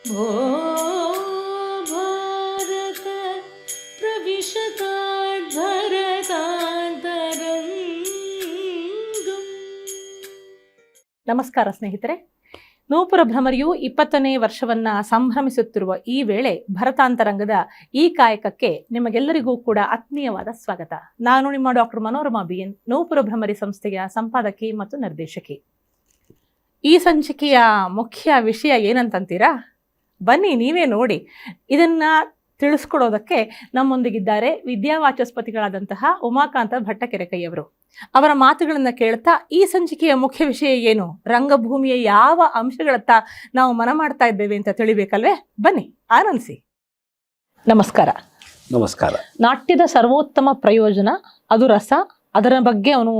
भो भारत प्रविशतात् भरतान्तरङ्गम्. ನಮಸ್ಕಾರ ಸ್ನೇಹಿತರೆ. ನೂಪುರ ಭ್ರಮರಿಯು 20ನೇ ವರ್ಷವನ್ನ ಸಂಭ್ರಮಿಸುತ್ತಿರುವ ಈ ವೇಳೆ ಭರತಾಂತರಂಗದ ಈ ಕಾಯಕಕ್ಕೆ ನಿಮಗೆಲ್ಲರಿಗೂ ಕೂಡ ಆತ್ಮೀಯವಾದ ಸ್ವಾಗತ. ನಾನು ನಿಮ್ಮ ಡಾಕ್ಟರ್ ಮನೋರಮಾ BN, ನೂಪುರ ಭ್ರಮರಿ ಸಂಸ್ಥೆಯ ಸಂಪಾದಕಿ ಮತ್ತು ನಿರ್ದೇಶಕಿ. ಈ ಸಂಚಿಕೆಯ ಮುಖ್ಯ ವಿಷಯ ಏನಂತೀರಾ? ಬನ್ನಿ ನೀವೇ ನೋಡಿ. ಇದನ್ನ ತಿಳಿಸ್ಕೊಡೋದಕ್ಕೆ ನಮ್ಮೊಂದಿಗಿದ್ದಾರೆ ವಿದ್ಯಾವಾಚಸ್ಪತಿಗಳಾದಂತಹ ಉಮಾಕಾಂತ ಭಟ್ಟಕೆರೆಕೈಯವರು. ಅವರ ಮಾತುಗಳನ್ನು ಕೇಳ್ತಾ ಈ ಸಂಚಿಕೆಯ ಮುಖ್ಯ ವಿಷಯ ಏನು, ರಂಗಭೂಮಿಯ ಯಾವ ಅಂಶಗಳತ್ತ ನಾವು ಮನ ಮಾಡ್ತಾ ಇದ್ದೇವೆ ಅಂತ ತಿಳಿಬೇಕಲ್ವೇ? ಬನ್ನಿ ಆನಂದಿಸಿ. ನಮಸ್ಕಾರ. ನಮಸ್ಕಾರ. ನಾಟ್ಯದ ಸರ್ವೋತ್ತಮ ಪ್ರಯೋಜನ ಅದು ರಸ. ಅದರ ಬಗ್ಗೆ ಅವನು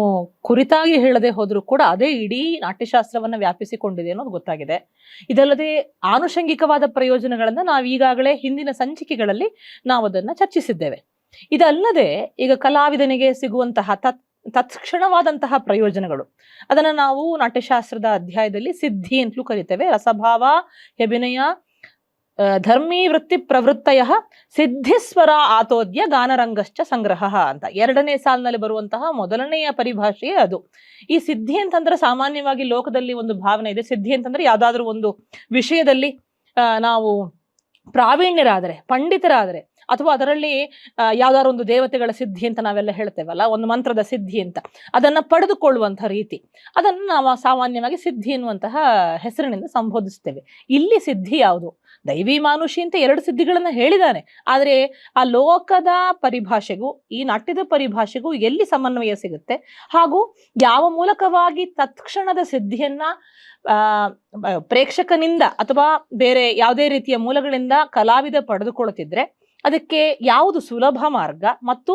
ಕುರಿತಾಗಿ ಹೇಳದೆ ಹೋದರೂ ಕೂಡ ಅದೇ ಇಡೀ ನಾಟ್ಯಶಾಸ್ತ್ರವನ್ನ ವ್ಯಾಪಿಸಿಕೊಂಡಿದೆ ಅನ್ನೋದು ಗೊತ್ತಾಗಿದೆ. ಇದಲ್ಲದೆ ಆನುಷಂಗಿಕವಾದ ಪ್ರಯೋಜನಗಳನ್ನ ನಾವು ಈಗಾಗಲೇ ಹಿಂದಿನ ಸಂಚಿಕೆಗಳಲ್ಲಿ ನಾವು ಅದನ್ನ ಚರ್ಚಿಸಿದ್ದೇವೆ. ಇದಲ್ಲದೆ ಈಗ ಕಲಾವಿದನಿಗೆ ಸಿಗುವಂತಹ ತತ್ಕ್ಷಣವಾದಂತಹ ಪ್ರಯೋಜನಗಳು, ಅದನ್ನ ನಾವು ನಾಟ್ಯಶಾಸ್ತ್ರದ ಅಧ್ಯಾಯದಲ್ಲಿ ಸಿದ್ಧಿ ಅಂತಲೂ ಕರಿತೇವೆ. ರಸಭಾವ, ಅಭಿನಯ, ಧರ್ಮೀ ವೃತ್ತಿ ಪ್ರವೃತ್ತಯ ಸಿದ್ಧಿಸ್ವರ ಆತೋದ್ಯ ಗಾನರಂಗಶ್ಚ ಸಂಗ್ರಹ ಅಂತ 2ನೇ ಸಾಲಿನಲ್ಲಿ ಬರುವಂತಹ ಮೊದಲನೆಯ ಪರಿಭಾಷೆಯೇ ಅದು. ಈ ಸಿದ್ಧಿ ಅಂತಂದ್ರೆ ಸಾಮಾನ್ಯವಾಗಿ ಲೋಕದಲ್ಲಿ ಒಂದು ಭಾವನೆ ಇದೆ. ಸಿದ್ಧಿ ಅಂತಂದ್ರೆ ಯಾವ್ದಾದ್ರು ಒಂದು ವಿಷಯದಲ್ಲಿ ನಾವು ಪ್ರಾವೀಣ್ಯರಾದರೆ, ಪಂಡಿತರಾದರೆ, ಅಥವಾ ಅದರಲ್ಲಿ ಯಾವ್ದಾದ್ರು ಒಂದು ದೇವತೆಗಳ ಸಿದ್ಧಿ ಅಂತ ನಾವೆಲ್ಲ ಹೇಳ್ತೇವಲ್ಲ, ಒಂದು ಮಂತ್ರದ ಸಿದ್ಧಿ ಅಂತ, ಅದನ್ನ ಪಡೆದುಕೊಳ್ಳುವಂತಹ ರೀತಿ, ಅದನ್ನು ನಾವು ಸಾಮಾನ್ಯವಾಗಿ ಸಿದ್ಧಿ ಎನ್ನುವಂತಹ ಹೆಸರಿನಿಂದ ಸಂಬೋಧಿಸ್ತೇವೆ. ಇಲ್ಲಿ ಸಿದ್ಧಿ ಯಾವುದು? ದೈವಿ ಮಾನುಷಿ ಅಂತ 2 ಸಿದ್ಧಿಗಳನ್ನ ಹೇಳಿದ್ದಾನೆ. ಆದರೆ ಆ ಲೋಕದ ಪರಿಭಾಷೆಗೂ ಈ ನಾಟ್ಯದ ಪರಿಭಾಷೆಗೂ ಎಲ್ಲಿ ಸಮನ್ವಯ ಸಿಗುತ್ತೆ, ಹಾಗೂ ಯಾವ ಮೂಲಕವಾಗಿ ತತ್ಕ್ಷಣದ ಸಿದ್ಧಿಯನ್ನ ಪ್ರೇಕ್ಷಕನಿಂದ ಅಥವಾ ಬೇರೆ ಯಾವುದೇ ರೀತಿಯ ಮೂಲಗಳಿಂದ ಕಲಾವಿದ ಪಡೆದುಕೊಳ್ಳುತ್ತಿದ್ರೆ ಅದಕ್ಕೆ ಯಾವುದು ಸುಲಭ ಮಾರ್ಗ, ಮತ್ತು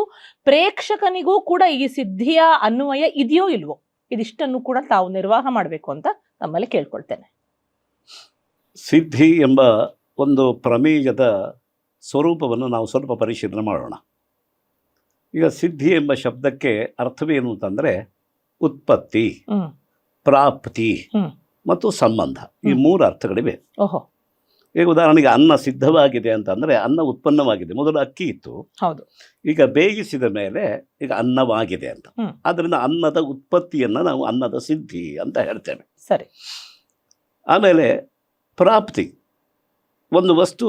ಪ್ರೇಕ್ಷಕನಿಗೂ ಕೂಡ ಈ ಸಿದ್ಧಿಯ ಅನ್ವಯ ಇದೆಯೋ ಇಲ್ವೋ, ಇದಿಷ್ಟನ್ನು ಕೂಡ ತಾವು ನಿರ್ವಾಹ ಮಾಡಬೇಕು ಅಂತ ತಮ್ಮಲ್ಲಿ ಕೇಳ್ಕೊಳ್ತೇನೆ. ಸಿದ್ಧಿ ಎಂಬ ಒಂದು ಪ್ರಮೇಯದ ಸ್ವರೂಪವನ್ನು ನಾವು ಸ್ವಲ್ಪ ಪರಿಶೀಲನೆ ಮಾಡೋಣ. ಈಗ ಸಿದ್ಧಿ ಎಂಬ ಶಬ್ದಕ್ಕೆ ಅರ್ಥವೇನು ಅಂತಂದರೆ ಉತ್ಪತ್ತಿ, ಪ್ರಾಪ್ತಿ ಮತ್ತು ಸಂಬಂಧ, ಈ 3 ಅರ್ಥಗಳಿವೆ. ಓಹೋ. ಈಗ ಉದಾಹರಣೆಗೆ ಅನ್ನ ಸಿದ್ಧವಾಗಿದೆ ಅಂತಂದರೆ ಅನ್ನ ಉತ್ಪನ್ನವಾಗಿದೆ. ಮೊದಲು ಅಕ್ಕಿ ಇತ್ತು, ಹೌದು, ಈಗ ಬೇಯಿಸಿದ ಮೇಲೆ ಈಗ ಅನ್ನವಾಗಿದೆ ಅಂತ. ಆದ್ದರಿಂದ ಅನ್ನದ ಉತ್ಪತ್ತಿಯನ್ನು ನಾವು ಅನ್ನದ ಸಿದ್ಧಿ ಅಂತ ಹೇಳ್ತೇವೆ. ಸರಿ. ಆಮೇಲೆ ಪ್ರಾಪ್ತಿ, ಒಂದು ವಸ್ತು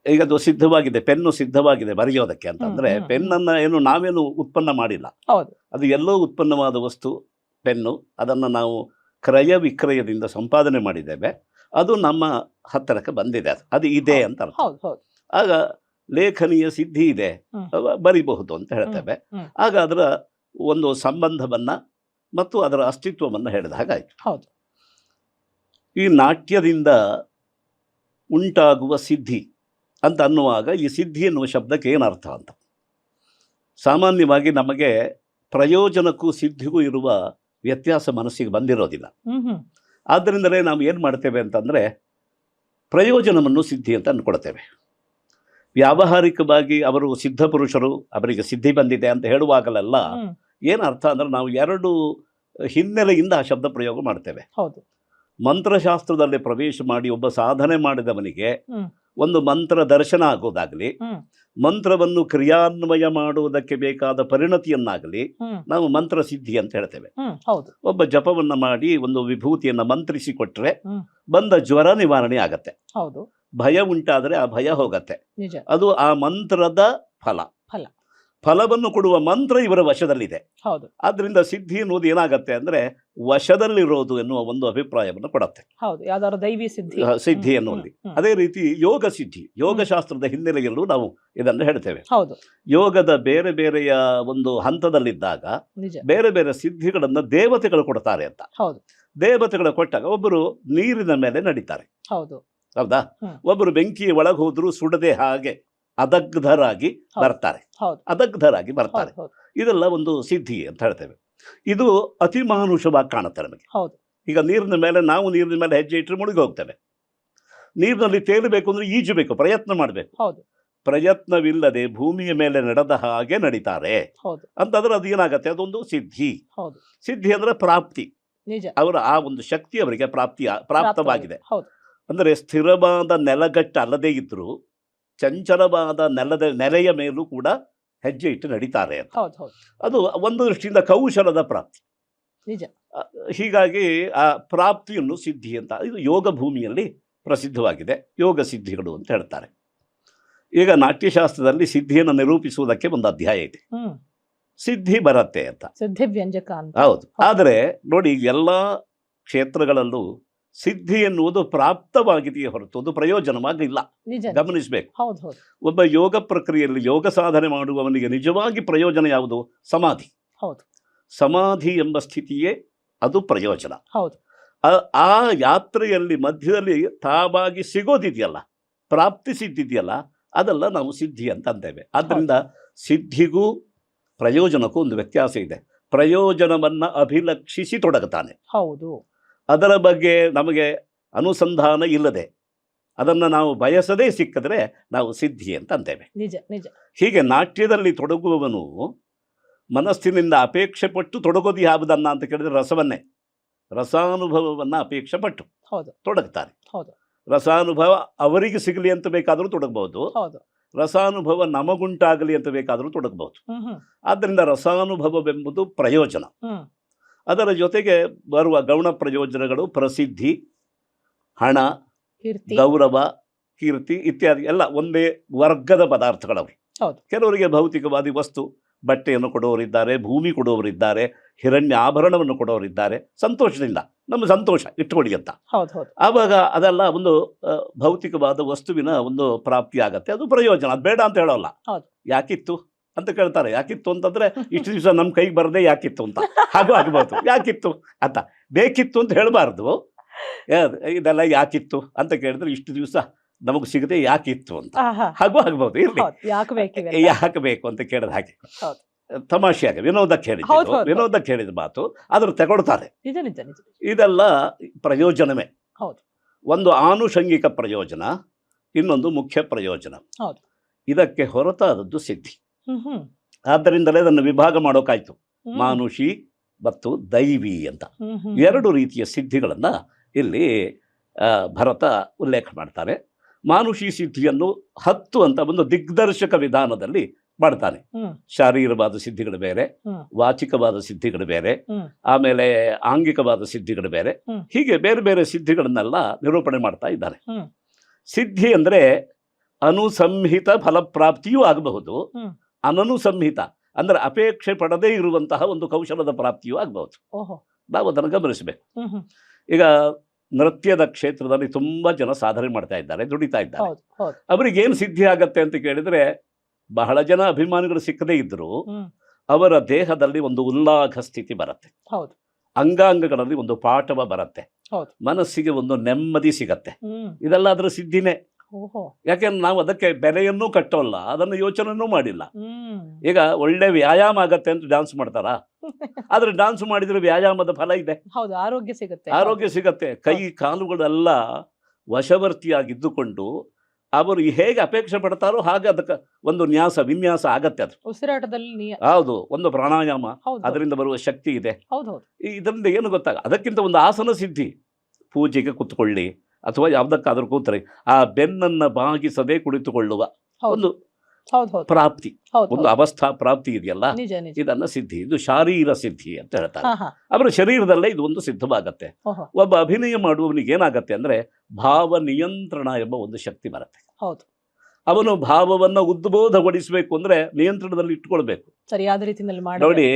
ಈಗ ಅದು ಸಿದ್ಧವಾಗಿದೆ, ಪೆನ್ನು ಸಿದ್ಧವಾಗಿದೆ ಬರೆಯೋದಕ್ಕೆ ಅಂತಂದರೆ ಪೆನ್ನನ್ನು ನಾವೇನು ಉತ್ಪನ್ನ ಮಾಡಿಲ್ಲ, ಹೌದು, ಅದು ಎಲ್ಲೋ ಉತ್ಪನ್ನವಾದ ವಸ್ತು ಪೆನ್ನು. ಅದನ್ನು ನಾವು ಕ್ರಯ ವಿಕ್ರಯದಿಂದ ಸಂಪಾದನೆ ಮಾಡಿದ್ದೇವೆ, ಅದು ನಮ್ಮ ಹತ್ತಿರಕ್ಕೆ ಬಂದಿದೆ, ಅದು ಇದೆ ಅಂತ ಅರ್ಥ. ಆಗ ಲೇಖನಿಯ ಸಿದ್ಧಿ ಇದೆ, ಬರಿಬಹುದು ಅಂತ ಹೇಳ್ತೇವೆ. ಆಗ ಅದರ ಒಂದು ಸಂಬಂಧವನ್ನ ಮತ್ತು ಅದರ ಅಸ್ತಿತ್ವವನ್ನು ಹೇಳಿದ ಹಾಗಾಯಿತು. ಹೌದು. ಈ ನಾಟ್ಯದಿಂದ ಉಂಟಾಗುವ ಸಿದ್ಧಿ ಅಂತ ಅನ್ನುವಾಗ ಈ ಸಿದ್ಧಿ ಎನ್ನುವ ಶಬ್ದಕ್ಕೆ ಏನು ಅರ್ಥ ಅಂತ, ಸಾಮಾನ್ಯವಾಗಿ ನಮಗೆ ಪ್ರಯೋಜನಕ್ಕೂ ಸಿದ್ಧಿಗೂ ಇರುವ ವ್ಯತ್ಯಾಸ ಮನಸ್ಸಿಗೆ ಬಂದಿರೋದಿಲ್ಲ. ಆದ್ದರಿಂದಲೇ ನಾವು ಏನು ಮಾಡ್ತೇವೆ ಅಂತಂದರೆ ಪ್ರಯೋಜನವನ್ನು ಸಿದ್ಧಿ ಅಂತ ಅಂದ್ಕೊಳ್ತೇವೆ. ವ್ಯಾವಹಾರಿಕವಾಗಿ ಅವರು ಸಿದ್ಧ ಪುರುಷರು, ಅವರಿಗೆ ಸಿದ್ಧಿ ಬಂದಿದೆ ಅಂತ ಹೇಳುವಾಗಲೆಲ್ಲ ಏನು ಅರ್ಥ ಅಂದರೆ ನಾವು 2 ಹಿನ್ನೆಲೆಯಿಂದ ಆ ಶಬ್ದ ಪ್ರಯೋಗ ಮಾಡ್ತೇವೆ. ಹೌದು. ಮಂತ್ರಶಾಸ್ತ್ರದಲ್ಲಿ ಪ್ರವೇಶ ಮಾಡಿ ಒಬ್ಬ ಸಾಧನೆ ಮಾಡಿದವನಿಗೆ ಒಂದು ಮಂತ್ರ ದರ್ಶನ ಆಗೋದಾಗಲಿ, ಮಂತ್ರವನ್ನು ಕ್ರಿಯಾನ್ವಯ ಮಾಡುವುದಕ್ಕೆ ಬೇಕಾದ ಪರಿಣತಿಯನ್ನಾಗಲಿ ನಾವು ಮಂತ್ರ ಸಿದ್ಧಿ ಅಂತ ಹೇಳ್ತೇವೆ. ಒಬ್ಬ ಜಪವನ್ನ ಮಾಡಿ ಒಂದು ವಿಭೂತಿಯನ್ನ ಮಂತ್ರಿಸಿ ಕೊಟ್ರೆ ಬಂದ ಜ್ವರ ನಿವಾರಣೆ ಆಗತ್ತೆ, ಭಯ ಉಂಟಾದರೆ ಆ ಭಯ ಹೋಗತ್ತೆ. ಅದು ಆ ಮಂತ್ರದ ಫಲವನ್ನು ಕೊಡುವ ಮಂತ್ರ ಇವರ ವಶದಲ್ಲಿದೆ. ಆದ್ರಿಂದ ಸಿದ್ಧಿ ಎನ್ನುವುದು ಏನಾಗತ್ತೆ ಅಂದ್ರೆ ವಶದಲ್ಲಿರೋದು ಎನ್ನುವ ಒಂದು ಅಭಿಪ್ರಾಯವನ್ನು ಕೊಡುತ್ತೆ. ಸಿದ್ಧಿ ಎನ್ನುವಲ್ಲಿ ಅದೇ ರೀತಿ ಯೋಗ ಸಿದ್ಧಿ, ಯೋಗಶಾಸ್ತ್ರದ ಹಿನ್ನೆಲೆಯಲ್ಲೂ ನಾವು ಇದನ್ನು ಹೇಳ್ತೇವೆ. ಯೋಗದ ಬೇರೆ ಬೇರೆಯ ಒಂದು ಹಂತದಲ್ಲಿದ್ದಾಗ ಬೇರೆ ಬೇರೆ ಸಿದ್ಧಿಗಳನ್ನ ದೇವತೆಗಳು ಕೊಡ್ತಾರೆ ಅಂತ. ದೇವತೆಗಳು ಕೊಟ್ಟಾಗ ಒಬ್ಬರು ನೀರಿನ ಮೇಲೆ ನಡೀತಾರೆ, ಹೌದಾ, ಒಬ್ಬರು ಬೆಂಕಿಯ ಒಳಗೆ ಹೋದ್ರೂ ಸುಡದೆ ಹಾಗೆ ಅದಗ್ಧರಾಗಿ ಬರ್ತಾರೆ. ಇದೆಲ್ಲ ಒಂದು ಸಿದ್ಧಿ ಅಂತ ಹೇಳ್ತೇವೆ. ಇದು ಅತಿ ಮಾನುಷವಾಗಿ ಕಾಣುತ್ತೆ ನಮಗೆ. ಈಗ ನೀರಿನ ಮೇಲೆ ಹೆಜ್ಜೆ ಇಟ್ಟರೆ ಮುಳುಗಿ ಹೋಗ್ತೇವೆ. ನೀರಿನಲ್ಲಿ ತೇಲಬೇಕು ಅಂದ್ರೆ ಈಜಬೇಕು, ಪ್ರಯತ್ನ ಮಾಡಬೇಕು. ಪ್ರಯತ್ನವಿಲ್ಲದೆ ಭೂಮಿಯ ಮೇಲೆ ನಡೆದ ಹಾಗೆ ನಡೀತಾರೆ ಅಂತಂದ್ರೆ ಅದು ಏನಾಗತ್ತೆ, ಅದೊಂದು ಸಿದ್ಧಿ. ಸಿದ್ಧಿ ಅಂದ್ರೆ ಪ್ರಾಪ್ತಿ, ಅವರ ಆ ಒಂದು ಶಕ್ತಿ ಅವರಿಗೆ ಪ್ರಾಪ್ತವಾಗಿದೆ. ಅಂದರೆ ಸ್ಥಿರವಾದ ನೆಲಗಟ್ಟು ಅಲ್ಲದೇ ಇದ್ದರೂ ಚಂಚಲವಾದ ನೆಲೆಯ ಮೇಲೂ ಕೂಡ ಹೆಜ್ಜೆ ಇಟ್ಟು ನಡೀತಾರೆ ಅಂತ. ಹೌದು ಹೌದು ಅದು ಒಂದು ದೃಷ್ಟಿಯಿಂದ ಕೌಶಲದ ಪ್ರಾಪ್ತಿ. ನಿಜ. ಹೀಗಾಗಿ ಆ ಪ್ರಾಪ್ತಿಯನ್ನು ಸಿದ್ಧಿ ಅಂತ, ಇದು ಯೋಗ ಭೂಮಿಯಲ್ಲಿ ಪ್ರಸಿದ್ಧವಾಗಿದೆ, ಯೋಗ ಸಿದ್ಧಿಗಳು ಅಂತ ಹೇಳ್ತಾರೆ. ಈಗ ನಾಟ್ಯಶಾಸ್ತ್ರದಲ್ಲಿ ಸಿದ್ಧಿಯನ್ನು ನಿರೂಪಿಸುವುದಕ್ಕೆ ಒಂದು ಅಧ್ಯಾಯ ಇದೆ, ಸಿದ್ಧಿ ಬರತ್ತೆ ಅಂತ, ಸಿದ್ಧಿ ವ್ಯಂಜಕ ಅಂತ. ಹೌದು. ಆದರೆ ನೋಡಿ, ಎಲ್ಲ ಕ್ಷೇತ್ರಗಳಲ್ಲೂ ಸಿದ್ಧಿ ಎನ್ನುವುದು ಪ್ರಾಪ್ತವಾಗಿದೆಯೇ ಹೊರತು ಅದು ಪ್ರಯೋಜನವಾಗಿಲ್ಲ. ನಿಜ. ಗಮನಿಸಬೇಕು. ಹೌದು ಹೌದು ಒಬ್ಬ ಯೋಗ ಪ್ರಕ್ರಿಯೆಯಲ್ಲಿ ಯೋಗ ಸಾಧನೆ ಮಾಡುವವನಿಗೆ ನಿಜವಾಗಿ ಪ್ರಯೋಜನ ಯಾವುದು? ಸಮಾಧಿ. ಹೌದು. ಸಮಾಧಿ ಎಂಬ ಸ್ಥಿತಿಯೇ ಅದು ಪ್ರಯೋಜನ. ಹೌದು. ಆ ಯಾತ್ರೆಯಲ್ಲಿ ಮಧ್ಯದಲ್ಲಿ ತಾವಾಗಿ ಸಿಗೋದಿದೆಯಲ್ಲ, ಪ್ರಾಪ್ತಿಸಿದ್ದಿದೆಯಲ್ಲ, ಅದೆಲ್ಲ ನಾವು ಸಿದ್ಧಿ ಅಂತ ಅಂತೇವೆ. ಆದ್ದರಿಂದ ಸಿದ್ಧಿಗೂ ಪ್ರಯೋಜನಕ್ಕೂ ಒಂದು ವ್ಯತ್ಯಾಸ ಇದೆ. ಪ್ರಯೋಜನವನ್ನು ಅಭಿಲಕ್ಷಿಸಿ ತೊಡಗುತ್ತಾನೆ. ಹೌದು. ಅದರ ಬಗ್ಗೆ ನಮಗೆ ಅನುಸಂಧಾನ ಇಲ್ಲದೆ ಅದನ್ನು ನಾವು ಬಯಸದೇ ಸಿಕ್ಕಿದ್ರೆ ನಾವು ಸಿದ್ಧಿ ಅಂತ ಅಂತೇವೆ. ನಿಜ ನಿಜ. ಹೀಗೆ ನಾಟ್ಯದಲ್ಲಿ ತೊಡಗುವವನು ಮನಸ್ಸಿನಿಂದ ಅಪೇಕ್ಷೆ ಪಟ್ಟು ತೊಡಗೋದು ಯಾವುದನ್ನ ಅಂತ ಕೇಳಿದ್ರೆ ರಸವನ್ನೇ, ರಸಾನುಭವವನ್ನು ಅಪೇಕ್ಷೆ ಪಟ್ಟು ತೊಡಗ್ತಾರೆ. ಹೌದು. ರಸಾನುಭವ ಅವರಿಗೆ ಸಿಗಲಿ ಅಂತ ಬೇಕಾದರೂ ತೊಡಗಬಹುದು, ಹೌದು. ರಸಾನುಭವ ನಮಗುಂಟಾಗಲಿ ಅಂತ ಬೇಕಾದರೂ ತೊಡಗಬಹುದು. ಆದ್ದರಿಂದ ರಸಾನುಭವವೆಂಬುದು ಪ್ರಯೋಜನ. ಅದರ ಜೊತೆಗೆ ಬರುವ ಗೌಣ ಪ್ರಯೋಜನಗಳು ಪ್ರಸಿದ್ಧಿ, ಹಣ, ಗೌರವ, ಕೀರ್ತಿ ಇತ್ಯಾದಿ ಎಲ್ಲ ಒಂದೇ ವರ್ಗದ ಪದಾರ್ಥಗಳವು. ಕೆಲವರಿಗೆ ಭೌತಿಕವಾದಿ ವಸ್ತು, ಬಟ್ಟೆಯನ್ನು ಕೊಡುವವರಿದ್ದಾರೆ, ಭೂಮಿ ಕೊಡುವವರಿದ್ದಾರೆ, ಹಿರಣ್ಯ ಆಭರಣವನ್ನು ಕೊಡುವವರಿದ್ದಾರೆ. ಸಂತೋಷದಿಂದ ನಮ್ಮ ಸಂತೋಷ ಇಟ್ಕೊಳ್ಳಿ ಅಂತ. ಆವಾಗ ಅದೆಲ್ಲ ಒಂದು ಭೌತಿಕವಾದ ವಸ್ತುವಿನ ಒಂದು ಪ್ರಾಪ್ತಿ ಆಗತ್ತೆ, ಅದು ಪ್ರಯೋಜನ. ಅದು ಬೇಡ ಅಂತ ಹೇಳೋಲ್ಲ. ಯಾಕಿತ್ತು ಅಂತ ಕೇಳ್ತಾರೆ. ಯಾಕಿತ್ತು ಅಂತಂದ್ರೆ ಇಷ್ಟು ದಿವಸ ನಮ್ಮ ಕೈಗೆ ಬರದೆ ಯಾಕಿತ್ತು ಅಂತ, ಹಾಗೂ ಆಗ್ಬೋದು. ಯಾಕಿತ್ತು ಅಂತ, ಬೇಕಿತ್ತು ಅಂತ ಹೇಳಬಾರ್ದು. ಇದೆಲ್ಲ ಯಾಕಿತ್ತು ಅಂತ ಕೇಳಿದ್ರೆ ಇಷ್ಟು ದಿವಸ ನಮಗೆ ಸಿಗದೆ ಯಾಕಿತ್ತು ಅಂತ, ಹಾಗೂ ಆಗ್ಬೋದು. ಇರ್ಲಿ, ಯಾಕೆ ಬೇಕು ಅಂತ ಕೇಳಿದ ಹಾಗೆ ತಮಾಷೆಯಾಗಿ ವಿನೋದಕ್ಕೆ ಹೇಳಿದ ಮಾತು, ಆದ್ರೂ ತಗೊಳ್ತಾರೆ. ಇದೆಲ್ಲ ಪ್ರಯೋಜನವೇ. ಒಂದು ಆನುಷಂಗಿಕ ಪ್ರಯೋಜನ, ಇನ್ನೊಂದು ಮುಖ್ಯ ಪ್ರಯೋಜನ. ಇದಕ್ಕೆ ಹೊರತಾದದ್ದು ಸಿದ್ಧಿ. ಆದ್ದರಿಂದಲೇ ಅದನ್ನು ವಿಭಾಗ ಮಾಡೋಕಾಯ್ತು, ಮಾನುಷಿ ಮತ್ತು ದೈವಿ ಅಂತ. ಎರಡು ರೀತಿಯ ಸಿದ್ಧಿಗಳನ್ನ ಇಲ್ಲಿ ಭರತ ಉಲ್ಲೇಖ ಮಾಡ್ತಾರೆ. ಮಾನುಷಿ ಸಿದ್ಧಿಯನ್ನು 10 ಅಂತ ಒಂದು ದಿಗ್ದರ್ಶಕ ವಿಧಾನದಲ್ಲಿ ಮಾಡ್ತಾನೆ. ಶಾರೀರವಾದ ಸಿದ್ಧಿಗಳು ಬೇರೆ, ವಾಚಿಕವಾದ ಸಿದ್ಧಿಗಳು ಬೇರೆ, ಆಮೇಲೆ ಆಂಗಿಕವಾದ ಸಿದ್ಧಿಗಳು ಬೇರೆ, ಹೀಗೆ ಬೇರೆ ಬೇರೆ ಸಿದ್ಧಿಗಳನ್ನೆಲ್ಲ ನಿರೂಪಣೆ ಮಾಡ್ತಾ ಇದ್ದಾರೆ. ಸಿದ್ಧಿ ಅಂದ್ರೆ ಅನುಸಂಹಿತ ಫಲಪ್ರಾಪ್ತಿಯೂ ಆಗಬಹುದು, ಅನನುಸಂಹಿತ ಅಂದ್ರೆ ಅಪೇಕ್ಷೆ ಪಡದೇ ಇರುವಂತಹ ಒಂದು ಕೌಶಲದ ಪ್ರಾಪ್ತಿಯೂ ಆಗಬಹುದು. ನಾವು ಅದನ್ನು ಗಮನಿಸಬೇಕು. ಈಗ ನೃತ್ಯದ ಕ್ಷೇತ್ರದಲ್ಲಿ ತುಂಬಾ ಜನ ಸಾಧನೆ ಮಾಡ್ತಾ ಇದ್ದಾರೆ, ದುಡಿತಾ ಇದ್ದಾರೆ. ಅವರಿಗೇನು ಸಿದ್ಧಿ ಆಗತ್ತೆ ಅಂತ ಕೇಳಿದ್ರೆ, ಬಹಳ ಜನ ಅಭಿಮಾನಿಗಳು ಸಿಕ್ಕದೇ ಇದ್ರು ಅವರ ದೇಹದಲ್ಲಿ ಒಂದು ಉಲ್ಲಾಘ ಸ್ಥಿತಿ ಬರುತ್ತೆ, ಅಂಗಾಂಗಗಳಲ್ಲಿ ಒಂದು ಪಾಠವ ಬರುತ್ತೆ, ಮನಸ್ಸಿಗೆ ಒಂದು ನೆಮ್ಮದಿ ಸಿಗತ್ತೆ. ಇದೆಲ್ಲ ಅದರ ಸಿದ್ಧಿನೇ. ಯಾಕೆಂದ್ರೆ ನಾವು ಅದಕ್ಕೆ ಬೆಲೆಯನ್ನೂ ಕಟ್ಟೋಲ್ಲ, ಅದನ್ನು ಯೋಚನೆನೂ ಮಾಡಿಲ್ಲ. ಈಗ ಒಳ್ಳೆ ವ್ಯಾಯಾಮ ಆಗತ್ತೆ ಅಂತ ಡ್ಯಾನ್ಸ್ ಮಾಡ್ತಾರಾ? ಆದ್ರೆ ಡ್ಯಾನ್ಸ್ ಮಾಡಿದ್ರೆ ವ್ಯಾಯಾಮದ ಫಲ ಇದೆ, ಆರೋಗ್ಯ ಸಿಗತ್ತೆ. ಕೈ ಕಾಲುಗಳೆಲ್ಲ ವಶವರ್ತಿಯಾಗಿದ್ದುಕೊಂಡು ಅವರು ಹೇಗೆ ಅಪೇಕ್ಷೆ ಪಡ್ತಾರೋ ಹಾಗೆ ಅದಕ್ಕೆ ಒಂದು ವಿನ್ಯಾಸ ಆಗತ್ತೆ. ಅದು ಉಸಿರಾಟದಲ್ಲಿ ಹೌದು, ಒಂದು ಪ್ರಾಣಾಯಾಮ, ಅದರಿಂದ ಬರುವ ಶಕ್ತಿ ಇದೆ. ಇದರಿಂದ ಏನು ಗೊತ್ತಾಗ, ಅದಕ್ಕಿಂತ ಒಂದು ಆಸನ ಸಿದ್ಧಿ. ಪೂಜೆಗೆ ಕೂತ್ಕೊಳ್ಳಿ ಅಥವಾ ಯಾವುದಕ್ಕಾದ್ರೂ ಕೂತ್ರೆ ಆ ಬೆನ್ನನ್ನು ಬಾಗಿಸದೆ ಕುಳಿತುಕೊಳ್ಳುವ ಒಂದು ಪ್ರಾಪ್ತಿ, ಒಂದು ಅವಸ್ಥಾ ಪ್ರಾಪ್ತಿ ಇದೆಯಲ್ಲ, ಇದನ್ನ ಸಿದ್ಧಿ, ಇದು ಶಾರೀರ ಸಿದ್ಧಿ ಅಂತ ಹೇಳ್ತಾರೆ. ಅವರ ಶರೀರದಲ್ಲೇ ಇದು ಒಂದು ಸಿದ್ಧವಾಗತ್ತೆ. ಒಬ್ಬ ಅಭಿನಯ ಮಾಡುವವನಿಗೆ ಏನಾಗತ್ತೆ ಅಂದ್ರೆ ಭಾವ ನಿಯಂತ್ರಣ ಎಂಬ ಒಂದು ಶಕ್ತಿ ಬರುತ್ತೆ. ಅವನು ಭಾವವನ್ನ ಉದ್ಬೋಧಗೊಳಿಸಬೇಕು ಅಂದ್ರೆ ನಿಯಂತ್ರಣದಲ್ಲಿ ಇಟ್ಕೊಳ್ಬೇಕು, ಸರಿಯಾದ ರೀತಿಯಲ್ಲಿ ನೋಡಿ.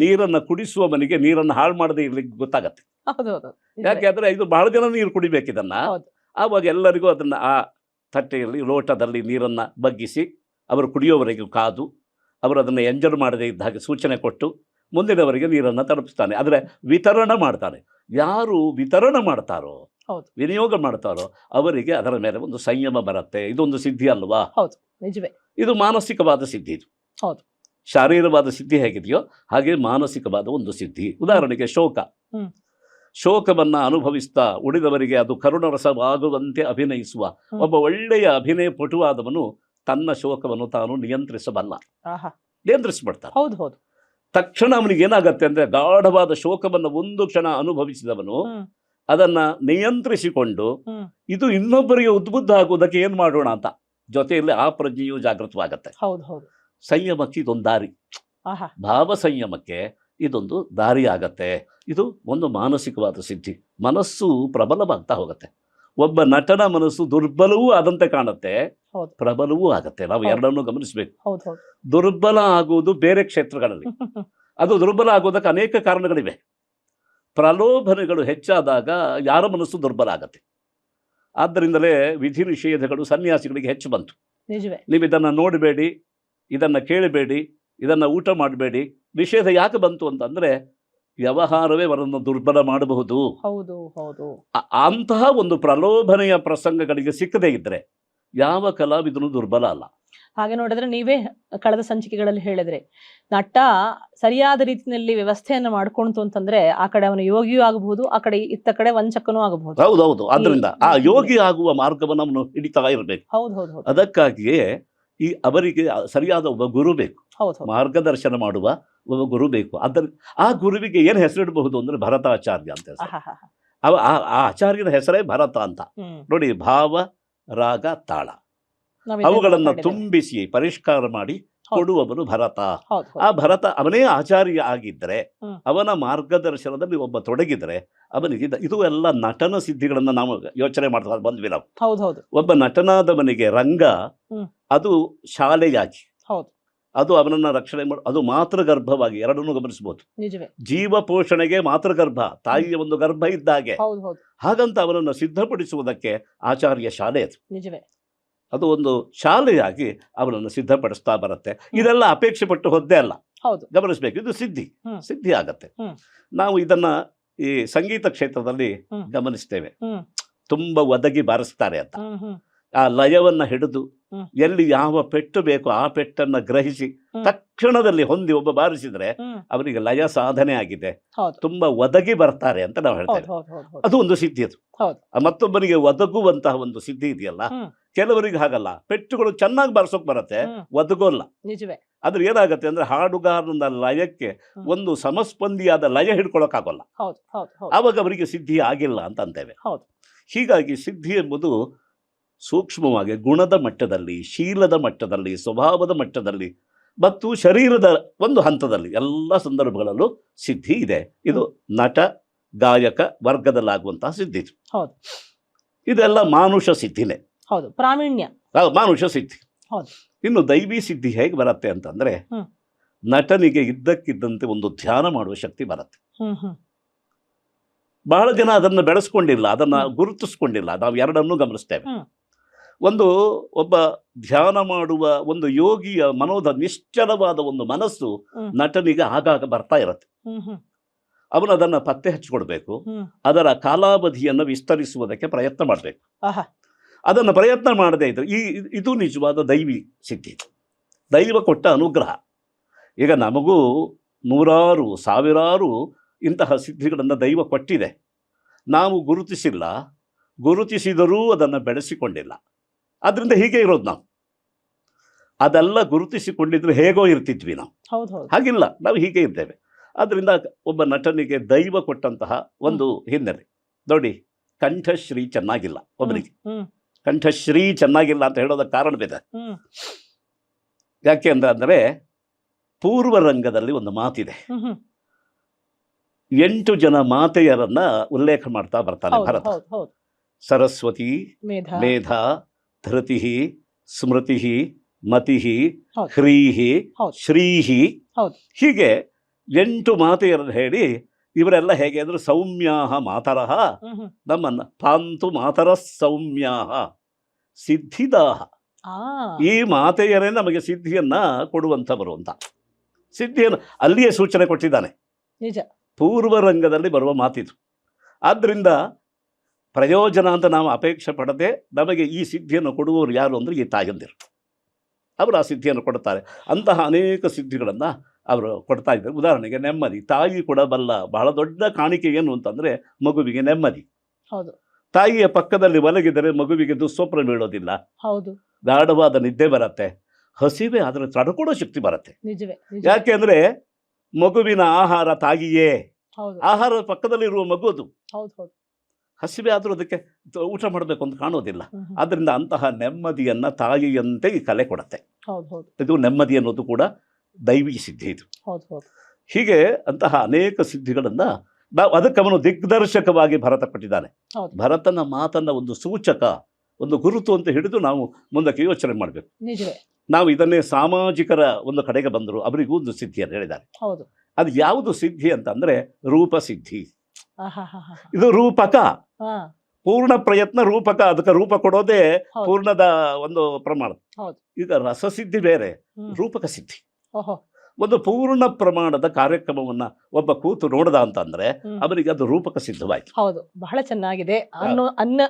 ನೀರನ್ನ ಕುಡಿಸುವವನಿಗೆ ನೀರನ್ನು ಹಾಳು ಮಾಡದೆ ಇರ್ಲಿಕ್ಕೆ ಗೊತ್ತಾಗತ್ತೆ. ಯಾಕೆಂದ್ರೆ ಇದು ಬಹಳ ಜನ ನೀರು ಕುಡಿಬೇಕು ಇದನ್ನ. ಆವಾಗ ಎಲ್ಲರಿಗೂ ಅದನ್ನ ಆ ತಟ್ಟೆಯಲ್ಲಿ ಲೋಟದಲ್ಲಿ ನೀರನ್ನ ಬಗ್ಗಿಸಿ ಅವರು ಕುಡಿಯೋವರೆಗೂ ಕಾದು ಅವರು ಅದನ್ನು ಎಂಜಾಯ್ ಮಾಡದೇ ಇದ್ದ ಹಾಗೆ ಸೂಚನೆ ಕೊಟ್ಟು ಮುಂದಿನವರಿಗೆ ನೀರನ್ನು ತಲುಪಿಸ್ತಾನೆ. ಆದರೆ ವಿತರಣೆ ಮಾಡ್ತಾನೆ. ಯಾರು ವಿತರಣೆ ಮಾಡ್ತಾರೋ, ವಿನಿಯೋಗ ಮಾಡ್ತಾರೋ ಅವರಿಗೆ ಅದರ ಮೇಲೆ ಒಂದು ಸಂಯಮ ಬರುತ್ತೆ. ಇದೊಂದು ಸಿದ್ಧಿ ಅಲ್ವಾ? ಇದು ಮಾನಸಿಕವಾದ ಸಿದ್ಧಿ. ಇದು ಶಾರೀರವಾದ ಸಿದ್ಧಿ ಹೇಗಿದೆಯೋ ಹಾಗೆ ಮಾನಸಿಕವಾದ ಒಂದು ಸಿದ್ಧಿ. ಉದಾಹರಣೆಗೆ ಶೋಕವನ್ನ ಅನುಭವಿಸ್ತಾ ಉಳಿದವರಿಗೆ ಅದು ಕರುಣರಸವಾಗುವಂತೆ ಅಭಿನಯಿಸುವ ಒಬ್ಬ ಒಳ್ಳೆಯ ಅಭಿನಯ ಪಟುವಾದವನು ತನ್ನ ಶೋಕವನ್ನು ತಾನು ನಿಯಂತ್ರಿಸಬಲ್ಲ, ನಿಯಂತ್ರಿಸ್ಬಿಡ್ತಾನೆ. ತಕ್ಷಣ ಅವನಿಗೆ ಏನಾಗತ್ತೆ ಅಂದ್ರೆ ಗಾಢವಾದ ಶೋಕವನ್ನು ಒಂದು ಕ್ಷಣ ಅನುಭವಿಸಿದವನು ಅದನ್ನ ನಿಯಂತ್ರಿಸಿಕೊಂಡು ಇದು ಇನ್ನೊಬ್ಬರಿಗೆ ಉದ್ಬುದ್ಧ ಆಗುವುದಕ್ಕೆ ಏನು ಮಾಡೋಣ ಅಂತ, ಜೊತೆಯಲ್ಲಿ ಆ ಪ್ರಜ್ಞೆಯು ಜಾಗೃತವಾಗತ್ತೆ. ಹೌದು ಹೌದು. ಸಂಯಮಕ್ಕೆ ಇದೊಂದು ದಾರಿ, ಆಹಾ. ಭಾವ ಸಂಯಮಕ್ಕೆ ಇದೊಂದು ದಾರಿ ಆಗತ್ತೆ. ಇದು ಒಂದು ಮಾನಸಿಕವಾದ ಸಿದ್ಧಿ. ಮನಸ್ಸು ಪ್ರಬಲವಾಗ್ತಾ ಹೋಗುತ್ತೆ. ಒಬ್ಬ ನಟನ ಮನಸ್ಸು ದುರ್ಬಲವೂ ಆದಂತೆ ಕಾಣುತ್ತೆ, ಹೌದು. ಪ್ರಬಲವೂ ಆಗತ್ತೆ. ನಾವು ಹೌದು. ಎರಡನ್ನೂ ಗಮನಿಸಬೇಕು. ಹೌದು ಹೌದು. ದುರ್ಬಲ ಆಗುವುದು ಬೇರೆ ಕ್ಷೇತ್ರಗಳಲ್ಲಿ, ಅದು ದುರ್ಬಲ ಆಗೋದಕ್ಕೆ ಅನೇಕ ಕಾರಣಗಳಿವೆ. ಪ್ರಲೋಭನೆಗಳು ಹೆಚ್ಚಾದಾಗ ಯಾರ ಮನಸ್ಸು ದುರ್ಬಲ ಆಗತ್ತೆ. ಆದ್ದರಿಂದಲೇ ವಿಧಿ ನಿಷೇಧಗಳು ಸನ್ಯಾಸಿಗಳಿಗೆ ಹೆಚ್ಚು ಬಂತು. ನಿಜವೇ. ನೀವು ಇದನ್ನು ನೋಡಬೇಡಿ, ಇದನ್ನು ಕೇಳಬೇಡಿ, ಇದನ್ನು ಊಟ ಮಾಡಬೇಡಿ. ನಿಷೇಧ ಯಾಕೆ ಬಂತು ಅಂತಂದರೆ ವ್ಯವಹಾರವೇ ಅವರನ್ನು ದುರ್ಬಲ ಮಾಡಬಹುದು. ಹೌದು ಹೌದು. ಅಂತಹ ಒಂದು ಪ್ರಲೋಭನೆಯ ಪ್ರಸಂಗಗಳಿಗೆ ಸಿಕ್ಕದೇ ಇದ್ದರೆ ಯಾವ ಕಲಾವಿದನು ದುರ್ಬಲ ಅಲ್ಲ. ಹಾಗೆ ನೋಡಿದ್ರೆ ನೀವೇ ಕಳೆದ ಸಂಚಿಕೆಗಳಲ್ಲಿ ಹೇಳಿದ್ರಿ, ನಟ ಸರಿಯಾದ ರೀತಿಯಲ್ಲಿ ವ್ಯವಸ್ಥೆಯನ್ನು ಮಾಡ್ಕೊಂತು ಅಂತಂದ್ರೆ ಆ ಕಡೆ ಅವನು ಯೋಗಿಯೂ ಆಗಬಹುದು, ಆ ಕಡೆ ಇತ್ತ ಕಡೆ ವಂಚಕನೂ ಆಗಬಹುದು. ಹೌದೌದು. ಆದ್ರಿಂದ ಆ ಯೋಗಿ ಆಗುವ ಮಾರ್ಗವನ್ನು ಅವನು ಹಿಡಿತಾ ಇರಬೇಕು. ಹೌದು ಹೌದು ಹೌದು. ಅದಕ್ಕಾಗಿಯೇ ಅವರಿಗೆ ಸರಿಯಾದ ಒಬ್ಬ ಗುರು ಬೇಕು, ಹೌದು. ಮಾರ್ಗದರ್ಶನ ಮಾಡುವ ಒಬ್ಬ ಗುರು ಬೇಕು. ಆ ಗುರುವಿಗೆ ಏನು ಹೆಸರಿಡಬಹುದು ಅಂದ್ರೆ ಭರತಾಚಾರ್ಯ ಅಂತ ಹೆಸರು. ಆ ಆಚಾರ್ಯನ ಹೆಸರೇ ಭರತ ಅಂತ. ನೋಡಿ, ಭಾವ, ರಾಗ, ತಾಳ ಅವುಗಳನ್ನು ತುಂಬಿಸಿ ಪರಿಷ್ಕಾರ ಮಾಡಿ ಕೊಡುವವನು ಭರತ. ಆ ಭರತ ಅವನೇ ಆಚಾರ್ಯ ಆಗಿದ್ದರೆ, ಅವನ ಮಾರ್ಗದರ್ಶನದಲ್ಲಿ ಒಬ್ಬ ತೊಡಗಿದ್ರೆ ಅವನಿಗೆ ಇದು ಎಲ್ಲ ನಟನ ಸಿದ್ಧಿಗಳನ್ನ ನಾವು ಯೋಚನೆ ಮಾಡ್ತಾ ಬಂದ್ವಿ ನಾವು. ಒಬ್ಬ ನಟನಾದವನಿಗೆ ರಂಗ ಅದು ಶಾಲೆಯಾಗಿ, ಅದು ಅವನನ್ನ ರಕ್ಷಣೆ ಮಾಡಿ, ಅದು ಮಾತೃಗರ್ಭವಾಗಿ ಎರಡನ್ನೂ ಗಮನಿಸಬಹುದು. ಜೀವ ಪೋಷಣೆಗೆ ಮಾತೃಗರ್ಭ, ತಾಯಿಯ ಒಂದು ಗರ್ಭ ಇದ್ದಾಗೆ. ಹಾಗಂತ ಅವನನ್ನು ಸಿದ್ಧಪಡಿಸುವುದಕ್ಕೆ ಆಚಾರ್ಯ ಶಾಲೆ ಅದು. ಅದು ಒಂದು ಶಾಲೆಯಾಗಿ ಅವನನ್ನು ಸಿದ್ಧಪಡಿಸ್ತಾ ಬರುತ್ತೆ. ಇದೆಲ್ಲ ಅಪೇಕ್ಷೆ ಪಟ್ಟು ಹೊದ್ದೇ ಅಲ್ಲ, ಗಮನಿಸಬೇಕು. ಇದು ಸಿದ್ಧಿ ಆಗತ್ತೆ. ನಾವು ಇದನ್ನ ಈ ಸಂಗೀತ ಕ್ಷೇತ್ರದಲ್ಲಿ ಗಮನಿಸ್ತೇವೆ. ತುಂಬಾ ಒದಗಿ ಬಾರಿಸ್ತಾರೆ ಅಂತ. ಆ ಲಯವನ್ನ ಹಿಡಿದು ಎಲ್ಲಿ ಯಾವ ಪೆಟ್ಟು ಬೇಕೋ ಆ ಪೆಟ್ಟನ್ನ ಗ್ರಹಿಸಿ ತಕ್ಷಣದಲ್ಲಿ ಹೊಂದಿ ಒಬ್ಬ ಬಾರಿಸಿದ್ರೆ ಅವರಿಗೆ ಲಯ ಸಾಧನೆ ಆಗಿದೆ, ತುಂಬಾ ಒದಗಿ ಬರ್ತಾರೆ ಅಂತ ನಾವು ಹೇಳ್ತೇವೆ. ಅದು ಒಂದು ಸಿದ್ಧಿ. ಅದು ಮತ್ತೊಬ್ಬನಿಗೆ ಒದಗುವಂತಹ ಒಂದು ಸಿದ್ಧಿ ಇದೆಯಲ್ಲ, ಕೆಲವರಿಗೆ ಹಾಗಲ್ಲ. ಪೆಟ್ಟುಗಳು ಚೆನ್ನಾಗಿ ಬಾರಿಸೋಕ್ ಬರುತ್ತೆ, ಒದಗೋಲ್ಲ. ಆದ್ರೆ ಏನಾಗತ್ತೆ ಅಂದ್ರೆ ಹಾಡುಗಾರನ ಲಯಕ್ಕೆ ಒಂದು ಸಮಸ್ಪಂದಿಯಾದ ಲಯ ಹಿಡ್ಕೊಳಕ್ಕಾಗಲ್ಲ, ಆವಾಗ ಅವರಿಗೆ ಸಿದ್ಧಿ ಆಗಿಲ್ಲ ಅಂತ ಅಂತೇವೆ. ಹೀಗಾಗಿ ಸಿದ್ಧಿ ಎಂಬುದು ಸೂಕ್ಷ್ಮವಾಗಿ ಗುಣದ ಮಟ್ಟದಲ್ಲಿ, ಶೀಲದ ಮಟ್ಟದಲ್ಲಿ, ಸ್ವಭಾವದ ಮಟ್ಟದಲ್ಲಿ ಮತ್ತು ಶರೀರದ ಒಂದು ಹಂತದಲ್ಲಿ ಎಲ್ಲ ಸಂದರ್ಭಗಳಲ್ಲೂ ಸಿದ್ಧಿ ಇದೆ. ಇದು ನಟ ಗಾಯಕ ವರ್ಗದಲ್ಲಾಗುವಂತಹ ಸಿದ್ಧಿ. ಇದೆಲ್ಲ ಮಾನುಷ ಸಿದ್ಧಿನೇ, ಪ್ರಾವೀಣ್ಯ, ಮಾನುಷ ಸಿದ್ಧಿ. ಇನ್ನು ದೈವಿ ಸಿದ್ಧಿ ಹೇಗೆ ಬರುತ್ತೆ ಅಂತಂದ್ರೆ, ನಟನಿಗೆ ಇದ್ದಕ್ಕಿದ್ದಂತೆ ಒಂದು ಧ್ಯಾನ ಮಾಡುವ ಶಕ್ತಿ ಬರುತ್ತೆ. ಬಹಳ ಜನ ಅದನ್ನು ಬೆಳೆಸ್ಕೊಂಡಿಲ್ಲ, ಅದನ್ನ ಗುರುತಿಸ್ಕೊಂಡಿಲ್ಲ. ನಾವು ಎರಡನ್ನೂ ಗಮನಿಸ್ತೇವೆ. ಒಬ್ಬ ಧ್ಯಾನ ಮಾಡುವ ಒಂದು ಯೋಗಿಯ ಮನೋದ ನಿಶ್ಚಲವಾದ ಒಂದು ಮನಸ್ಸು ನಟನಿಗೆ ಆಗಾಗ ಬರ್ತಾ ಇರತ್ತೆ. ಅವನು ಅದನ್ನ ಪತ್ತೆ ಹಚ್ಚಿಕೊಡ್ಬೇಕು, ಅದರ ಕಾಲಾವಧಿಯನ್ನು ವಿಸ್ತರಿಸುವುದಕ್ಕೆ ಪ್ರಯತ್ನ ಮಾಡಬೇಕು. ಅದನ್ನು ಪ್ರಯತ್ನ ಮಾಡದೇ ಇದ್ರೆ ಇದು ನಿಜವಾದ ದೈವಿ ಸಿದ್ಧಿ, ದೈವ ಕೊಟ್ಟ ಅನುಗ್ರಹ. ಈಗ ನಮಗೂ ನೂರಾರು ಸಾವಿರಾರು ಇಂತಹ ಸಿದ್ಧಿಗಳನ್ನು ದೈವ ಕೊಟ್ಟಿದೆ. ನಾವು ಗುರುತಿಸಿಲ್ಲ, ಗುರುತಿಸಿದರೂ ಅದನ್ನು ಬೆಳೆಸಿಕೊಂಡಿಲ್ಲ. ಅದರಿಂದ ಹೀಗೆ ಇರೋದು ನಾವು. ಅದೆಲ್ಲ ಗುರುತಿಸಿಕೊಂಡಿದ್ರೆ ಹೇಗೋ ಇರ್ತಿದ್ವಿ ನಾವು, ಹಾಗಿಲ್ಲ, ನಾವು ಹೀಗೆ ಇದ್ದೇವೆ. ಆದ್ದರಿಂದ ಒಬ್ಬ ನಟನಿಗೆ ದೈವ ಕೊಟ್ಟಂತಹ ಒಂದು ಹಿನ್ನೆಲೆ ನೋಡಿ. ಕಂಠಶ್ರೀ ಚೆನ್ನಾಗಿಲ್ಲ ಒಬ್ಬನಿಗೆ, ಕಂಠಶ್ರೀ ಚೆನ್ನಾಗಿಲ್ಲ ಅಂತ ಹೇಳೋದಕ್ಕೆ ಕಾರಣವಿದೆ. ಯಾಕೆ ಅಂದರೆ ಪೂರ್ವ ರಂಗದಲ್ಲಿ ಒಂದು ಮಾತಿದೆ. 8 ಜನ ಮಾತೆಯರನ್ನ ಉಲ್ಲೇಖ ಮಾಡ್ತಾ ಬರ್ತಾನೆ ಭರತ. ಸರಸ್ವತಿ, ಮೇಧಾ, ಧೃತಿ, ಸ್ಮೃತಿ, ಮತಿ, ಹ್ರೀಹಿ, ಶ್ರೀಹಿ, ಹೀಗೆ 8 ಮಾತೆಯರನ್ನು ಹೇಳಿ ಇವರೆಲ್ಲ ಹೇಗೆ ಅಂದ್ರೆ ಸೌಮ್ಯಾಹ ಮಾತರಃ ನಮ್ಮನ್ನ ಪಾಂತು ಮಾತರ ಸೌಮ್ಯಾಹ ಸಿದ್ಧಿದಾಹ. ಈ ಮಾತೆಯರೇ ನಮಗೆ ಸಿದ್ಧಿಯನ್ನ ಕೊಡುವಂಥವರು ಅಂತ ಸಿದ್ಧಿಯನ್ನು ಅಲ್ಲಿಯೇ ಸೂಚನೆ ಕೊಟ್ಟಿದ್ದಾನೆ. ಪೂರ್ವ ರಂಗದಲ್ಲಿ ಬರುವ ಮಾತಿದು. ಆದ್ದರಿಂದ ಪ್ರಯೋಜನ ಅಂತ ನಾವು ಅಪೇಕ್ಷೆ ಪಡದೆ ನಮಗೆ ಈ ಸಿದ್ಧಿಯನ್ನು ಕೊಡುವವರು ಯಾರು ಅಂದರೆ ಈ ತಾಯಂದಿರು. ಅವರು ಆ ಸಿದ್ಧಿಯನ್ನು ಕೊಡ್ತಾರೆ. ಅಂತಹ ಅನೇಕ ಸಿದ್ಧಿಗಳನ್ನು ಅವರು ಕೊಡ್ತಾ ಇದ್ದಾರೆ. ಉದಾಹರಣೆಗೆ ನೆಮ್ಮದಿ, ತಾಯಿ ಕೊಡಬಲ್ಲ ಬಹಳ ದೊಡ್ಡ ಕಾಣಿಕೆ ಏನು ಅಂತಂದರೆ ಮಗುವಿಗೆ ನೆಮ್ಮದಿ. ತಾಯಿಯ ಪಕ್ಕದಲ್ಲಿ ಮಲಗಿದರೆ ಮಗುವಿಗೆ ದುಸ್ವಪ್ನ ಬೀಳೋದಿಲ್ಲ, ಗಾಢವಾದ ನಿದ್ದೆ ಬರುತ್ತೆ, ಹಸಿವೆ ಆದರೆ ತಡ್ಕೊಡೋ ಶಕ್ತಿ ಬರುತ್ತೆ. ಯಾಕೆ ಅಂದರೆ ಮಗುವಿನ ಆಹಾರ ತಾಯಿಯೇ, ಆಹಾರ ಪಕ್ಕದಲ್ಲಿರುವ ಮಗುದು. ಹಸಿವೆ ಆದರೂ ಅದಕ್ಕೆ ಊಟ ಮಾಡಬೇಕು ಅಂತ ಕಾಣೋದಿಲ್ಲ. ಆದ್ದರಿಂದ ಅಂತಹ ನೆಮ್ಮದಿಯನ್ನು ತಾಯಿಯಂತೆ ಈ ಕಲೆ ಕೊಡುತ್ತೆ. ಹೌದು ಹೌದು ಇದು ನೆಮ್ಮದಿ ಅನ್ನೋದು ಕೂಡ ದೈವಿ ಸಿದ್ಧಿ ಇದು. ಹೌದು ಹೌದು ಹೀಗೆ ಅಂತಹ ಅನೇಕ ಸಿದ್ಧಿಗಳನ್ನು ನಾವು ಅದಕ್ಕೆ ಅವನು ದಿಗ್ದರ್ಶಕವಾಗಿ ಭರತ ಕೊಟ್ಟಿದ್ದಾನೆ. ಹೌದು. ಭರತನ ಮಾತನ್ನ ಒಂದು ಸೂಚಕ, ಒಂದು ಗುರುತು ಅಂತ ಹಿಡಿದು ನಾವು ಮುಂದಕ್ಕೆ ಯೋಚನೆ ಮಾಡಬೇಕು. ನಿಜವೇ. ನಾವು ಇದನ್ನೇ ಸಾಮಾಜಿಕರ ಒಂದು ಕಡೆಗೆ ಬಂದರು, ಅವರಿಗೂ ಒಂದು ಸಿದ್ಧಿಯನ್ನು ಹೇಳಿದ್ದಾರೆ. ಹೌದು. ಅದು ಯಾವುದು ಸಿದ್ಧಿ ಅಂತಂದ್ರೆ ರೂಪ ಸಿದ್ಧಿ. ಆಹಾಹಾಹಾ. ಇದು ರೂಪಕ, ಹಾ. ಪೂರ್ಣ ಪ್ರಯತ್ನ ರೂಪಕ. ಅದಕ್ಕೆ ರೂಪ ಕೊಡೋದೇ ಹೌದು. ಪೂರ್ಣದ ಒಂದು ಪ್ರಮಾಣ. ಹೌದು. ಈಗ ರಸಸಿದ್ಧಿ ಬೇರೆ, ಹ್ಮ್. ರೂಪಕ ಸಿದ್ಧಿ. ಓಹೋ. ಒಂದು ಪೂರ್ಣ ಪ್ರಮಾಣದ ಕಾರ್ಯಕ್ರಮವನ್ನ ಒಬ್ಬ ಕೂತು ನೋಡದ ಅಂತಂದ್ರೆ ಹ್ಮ್. ಅವನಿಗೆ ಅದು ರೂಪಕ ಸಿದ್ಧವಾಯ್ತು. ಹೌದು, ಬಹಳ ಚೆನ್ನಾಗಿದೆ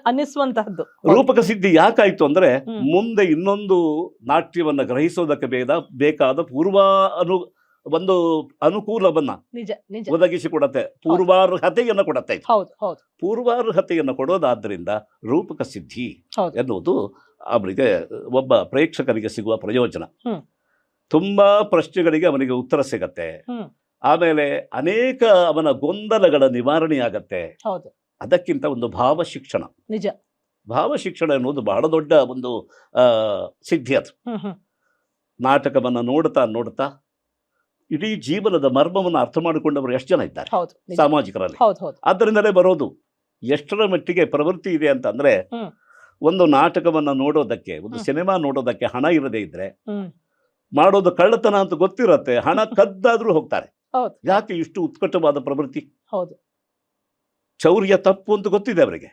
ಅನ್ನಿಸುವಂತಹದ್ದು. ರೂಪಕ ಸಿದ್ಧಿ ಯಾಕಾಯ್ತು ಅಂದ್ರೆ ಹ್ಮ್. ಮುಂದೆ ಇನ್ನೊಂದು ನಾಟ್ಯವನ್ನ ಗ್ರಹಿಸೋದಕ್ಕೆ ಬೇಕಾದ ಒಂದು ಅನುಕೂಲವನ್ನ ನಿಜ ನಿಜ. ಒದಗಿಸಿಕೊಡತ್ತೆ, ಪೂರ್ವಾರ್ಹತೆಯನ್ನು ಕೊಡತ್ತೆ ಇದು. ಹೌದು ಹೌದು ಪೂರ್ವಾರ್ಹತೆಯನ್ನು ಕೊಡೋದಾದ್ರಿಂದ ರೂಪಕ ಸಿದ್ಧಿ ಹೌದು. ಎನ್ನುವುದು ಅವರಿಗೆ ಒಬ್ಬ ಪ್ರೇಕ್ಷಕರಿಗೆ ಸಿಗುವ ಪ್ರಯೋಜನ. ಹ್ಮ್. ತುಂಬಾ ಪ್ರಶ್ನೆಗಳಿಗೆ ಅವನಿಗೆ ಉತ್ತರ ಸಿಗತ್ತೆ. ಹ್ಮ್. ಆಮೇಲೆ ಅನೇಕ ಅವನ ಗೊಂದಲಗಳ ನಿವಾರಣೆಯಾಗತ್ತೆ. ಹೌದು. ಅದಕ್ಕಿಂತ ಒಂದು ಭಾವ ಶಿಕ್ಷಣ, ನಿಜ. ಭಾವ ಶಿಕ್ಷಣ ಎನ್ನುವುದು ಬಹಳ ದೊಡ್ಡ ಒಂದು ಸಿದ್ಧಿ. ಅದು ಹ್ಮ್ ಹ್ಮ್ ನಾಟಕವನ್ನು ನೋಡ್ತಾ ನೋಡ್ತಾ ಇಡೀ ಜೀವನದ ಮರ್ಮವನ್ನು ಅರ್ಥ ಮಾಡಿಕೊಂಡವರು ಎಷ್ಟು ಜನ ಇದ್ದಾರೆ ಹೌದು ನಿಜ. ಸಾಮಾಜಿಕರಲ್ಲಿ. ಹೌದು ಹೌದು ಆದ್ದರಿಂದಲೇ ಬರೋದು. ಎಷ್ಟರ ಮಟ್ಟಿಗೆ ಪ್ರವೃತ್ತಿ ಇದೆ ಅಂತಂದ್ರೆ ಹ್ಮ್. ಒಂದು ನಾಟಕವನ್ನು ನೋಡೋದಕ್ಕೆ, ಒಂದು ಹ್ಮ್. ಸಿನಿಮಾ ನೋಡೋದಕ್ಕೆ ಹಣ ಇರದೇ ಇದ್ರೆ ಹ್ಮ್. ಮಾಡೋದು ಕಳ್ಳತನ ಅಂತ ಗೊತ್ತಿರತ್ತೆ, ಹಣ ಕದ್ದಾದ್ರೂ ಹೋಗ್ತಾರೆ. ಹೌದು. ಯಾಕೆ ಇಷ್ಟು ಉತ್ಕಟವಾದ ಪ್ರವೃತ್ತಿ? ಹೌದು. ಚೌರ್ಯ ತಪ್ಪು ಅಂತ ಗೊತ್ತಿದೆ ಅವರಿಗೆ.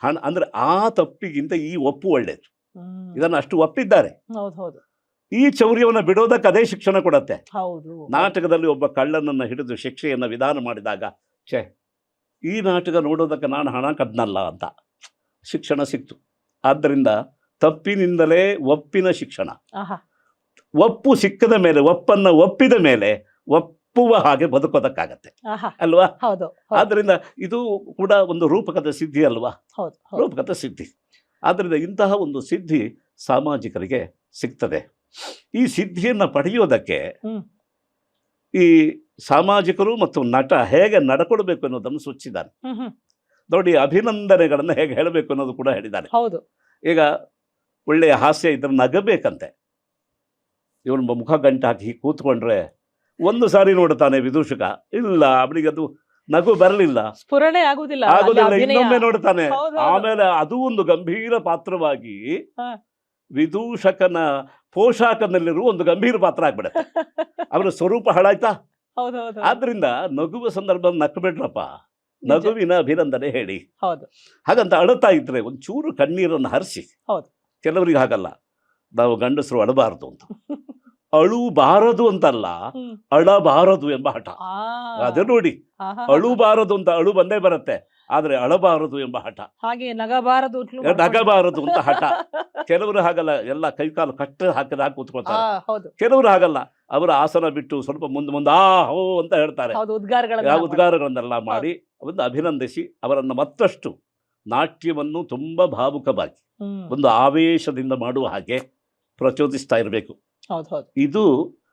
ಹಣ ಅಂದ್ರೆ ಆ ತಪ್ಪಿಗಿಂತ ಈ ಒಪ್ಪು ಒಳ್ಳೇದು. ಹ್ಮ್. ಇದನ್ನು ಅಷ್ಟು ಒಪ್ಪಿದ್ದಾರೆ. ಹೌದು ಹೌದು ಈ ಚೌರ್ಯವನ್ನು ಬಿಡೋದಕ್ಕೆ ಅದೇ ಶಿಕ್ಷಣ ಕೊಡತ್ತೆ. ಹೌದು. ನಾಟಕದಲ್ಲಿ ಒಬ್ಬ ಕಳ್ಳನನ್ನು ಹಿಡಿದು ಶಿಕ್ಷೆಯನ್ನು ವಿಧಾನ ಮಾಡಿದಾಗ ಛೇ, ಈ ನಾಟಕ ನೋಡೋದಕ್ಕೆ ನಾನು ಹಣ ಕದ್ನಲ್ಲ ಅಂತ ಶಿಕ್ಷಣ ಸಿಕ್ತು. ಆದ್ದರಿಂದ ತಪ್ಪಿನಿಂದಲೇ ಒಪ್ಪಿನ ಶಿಕ್ಷಣ. ಆಹಾ. ಒಪ್ಪು ಸಿಕ್ಕದ ಮೇಲೆ, ಒಪ್ಪನ್ನು ಒಪ್ಪಿದ ಮೇಲೆ ಒಪ್ಪುವ ಹಾಗೆ ಬದುಕೋದಕ್ಕಾಗತ್ತೆ ಆಹಾ. ಅಲ್ವಾ? ಹೌದು ಹೌದು ಆದ್ದರಿಂದ ಇದು ಕೂಡ ಒಂದು ರೂಪಕದ ಸಿದ್ಧಿ ಅಲ್ವಾ? ಹೌದು ಹೌದು. ರೂಪಕದ ಸಿದ್ಧಿ. ಆದ್ದರಿಂದ ಇಂತಹ ಒಂದು ಸಿದ್ಧಿ ಸಾಮಾಜಿಕರಿಗೆ ಸಿಗ್ತದೆ. ಈ ಸಿದ್ಧಿಯನ್ನು ಪಡೆಯೋದಕ್ಕೆ ಹ್ಮ್. ಈ ಸಾಮಾಜಿಕರು ಮತ್ತು ನಟ ಹೇಗೆ ನಡ್ಕೊಳ್ಬೇಕು ಅನ್ನೋದನ್ನು ಸೂಚಿಸಿದ್ದಾನೆ. ಹ್ಮ್ ಹ್ಮ್ ನೋಡಿ, ಅಭಿನಂದನೆಗಳನ್ನು ಹೇಗೆ ಹೇಳಬೇಕು ಅನ್ನೋದು ಕೂಡ ಹೇಳಿದ್ದಾನೆ. ಹೌದು. ಈಗ ಒಳ್ಳೆಯ ಹಾಸ್ಯ ಇದ್ರೆ ನಗಬೇಕಂತೆ. ಇವನು ಮುಖ ಗಂಟು ಹಾಕಿ ಕೂತ್ಕೊಂಡ್ರೆ ಒಂದು ಸಾರಿ ನೋಡ್ತಾನೆ ವಿದೂಷಕ, ಇಲ್ಲ ಅವನಿಗೆ ಅದು ನಗು ಬರಲಿಲ್ಲ, ಸ್ಫುರಣೆ ಆಗುದಿಲ್ಲ. ಆಗೋದಿಲ್ಲ, ಅಲ್ಲಿ ಅಭಿನಯ. ಇನ್ನೊಮ್ಮೆ ನೋಡ್ತಾನೆ. ಹೌದು, ಹೌದು. ಆಮೇಲೆ ಅದು ಒಂದು ಗಂಭೀರ ಪಾತ್ರವಾಗಿ ಹಾ. ವಿದೂಷಕನ ಪೋಷಾಕದಲ್ಲಿರುವ ಒಂದು ಗಂಭೀರ ಪಾತ್ರ ಆಗ್ಬಿಡುತ್ತೆ. ಅವರ ಸ್ವರೂಪ ಹಾಳಾಯ್ತಾ? ಹೌದು ಹೌದು ಆದ್ರಿಂದ ನಗುವ ಸಂದರ್ಭದಲ್ಲಿ ನಕ್ಕಬೇಡ್ರಪ್ಪ, ನಿಜ. ನಗುವಿನ ಅಭಿನಂದನೆ ಹೇಳಿ. ಹೌದು. ಹಾಗಂತ ಅಳುತ್ತಾ ಇದ್ರೆ ಒಂಚೂರು ಕಣ್ಣೀರನ್ನು ಹರಿಸಿ. ಹೌದು. ಕೆಲವರಿಗೆ ಹಾಗಲ್ಲ, ನಾವು ಗಂಡಸರು ಅಳಬಾರದು ಅಂತ. ಅಳುಬಾರದು ಅಂತಲ್ಲ, ಹ್ಮ್. ಅಳಬಾರದು ಎಂಬ ಹಠ. ಆ. ಅದೇ ನೋಡಿ, ಆಹಾ. ಅಳುಬಾರದು ಅಂತ ಅಳು ಬಂದೇ ಬರುತ್ತೆ, ಆದ್ರೆ ಅಳಬಾರದು ಎಂಬ ಹಠ, ಹಾಗೆ ನಗಬಾರದು ಅಂತಲೂ ಮಾಡ್ಕೊಂಡು. ನಗಬಾರದು ಅಂತ ಹಠ. ಕೆಲವರು ಹಾಗಲ್ಲ, ಎಲ್ಲ ಕೈಕಾಲು ಕಟ್ಟ ಹಾಕಿ ಕೂತ್ಕೊಳ್ತಾರೆ. ಹೌದು ಕೆಲವರು ಹಾಗಲ್ಲ, ಅವರ ಆಸನ ಬಿಟ್ಟು ಸ್ವಲ್ಪ ಮುಂದೆ ಆ ಹೋ ಅಂತ ಹೇಳ್ತಾರೆ. ಹೌದು. ಉದ್ಗಾರಗಳನ್ನ ಉದ್ಗಾರಗಳನ್ನೆಲ್ಲ ಮಾಡಿ ಒಂದು ಅಭಿನಂದಿಸಿ ಅವರನ್ನು ಮತ್ತಷ್ಟು ನಾಟ್ಯವನ್ನು ತುಂಬಾ ಭಾವುಕವಾಗಿ ಹ್ಮ್. ಒಂದು ಆವೇಶದಿಂದ ಮಾಡುವ ಹಾಗೆ ಪ್ರಚೋದಿಸ್ತಾ ಇರಬೇಕು. ಹೌದು ಹೌದು ಇದು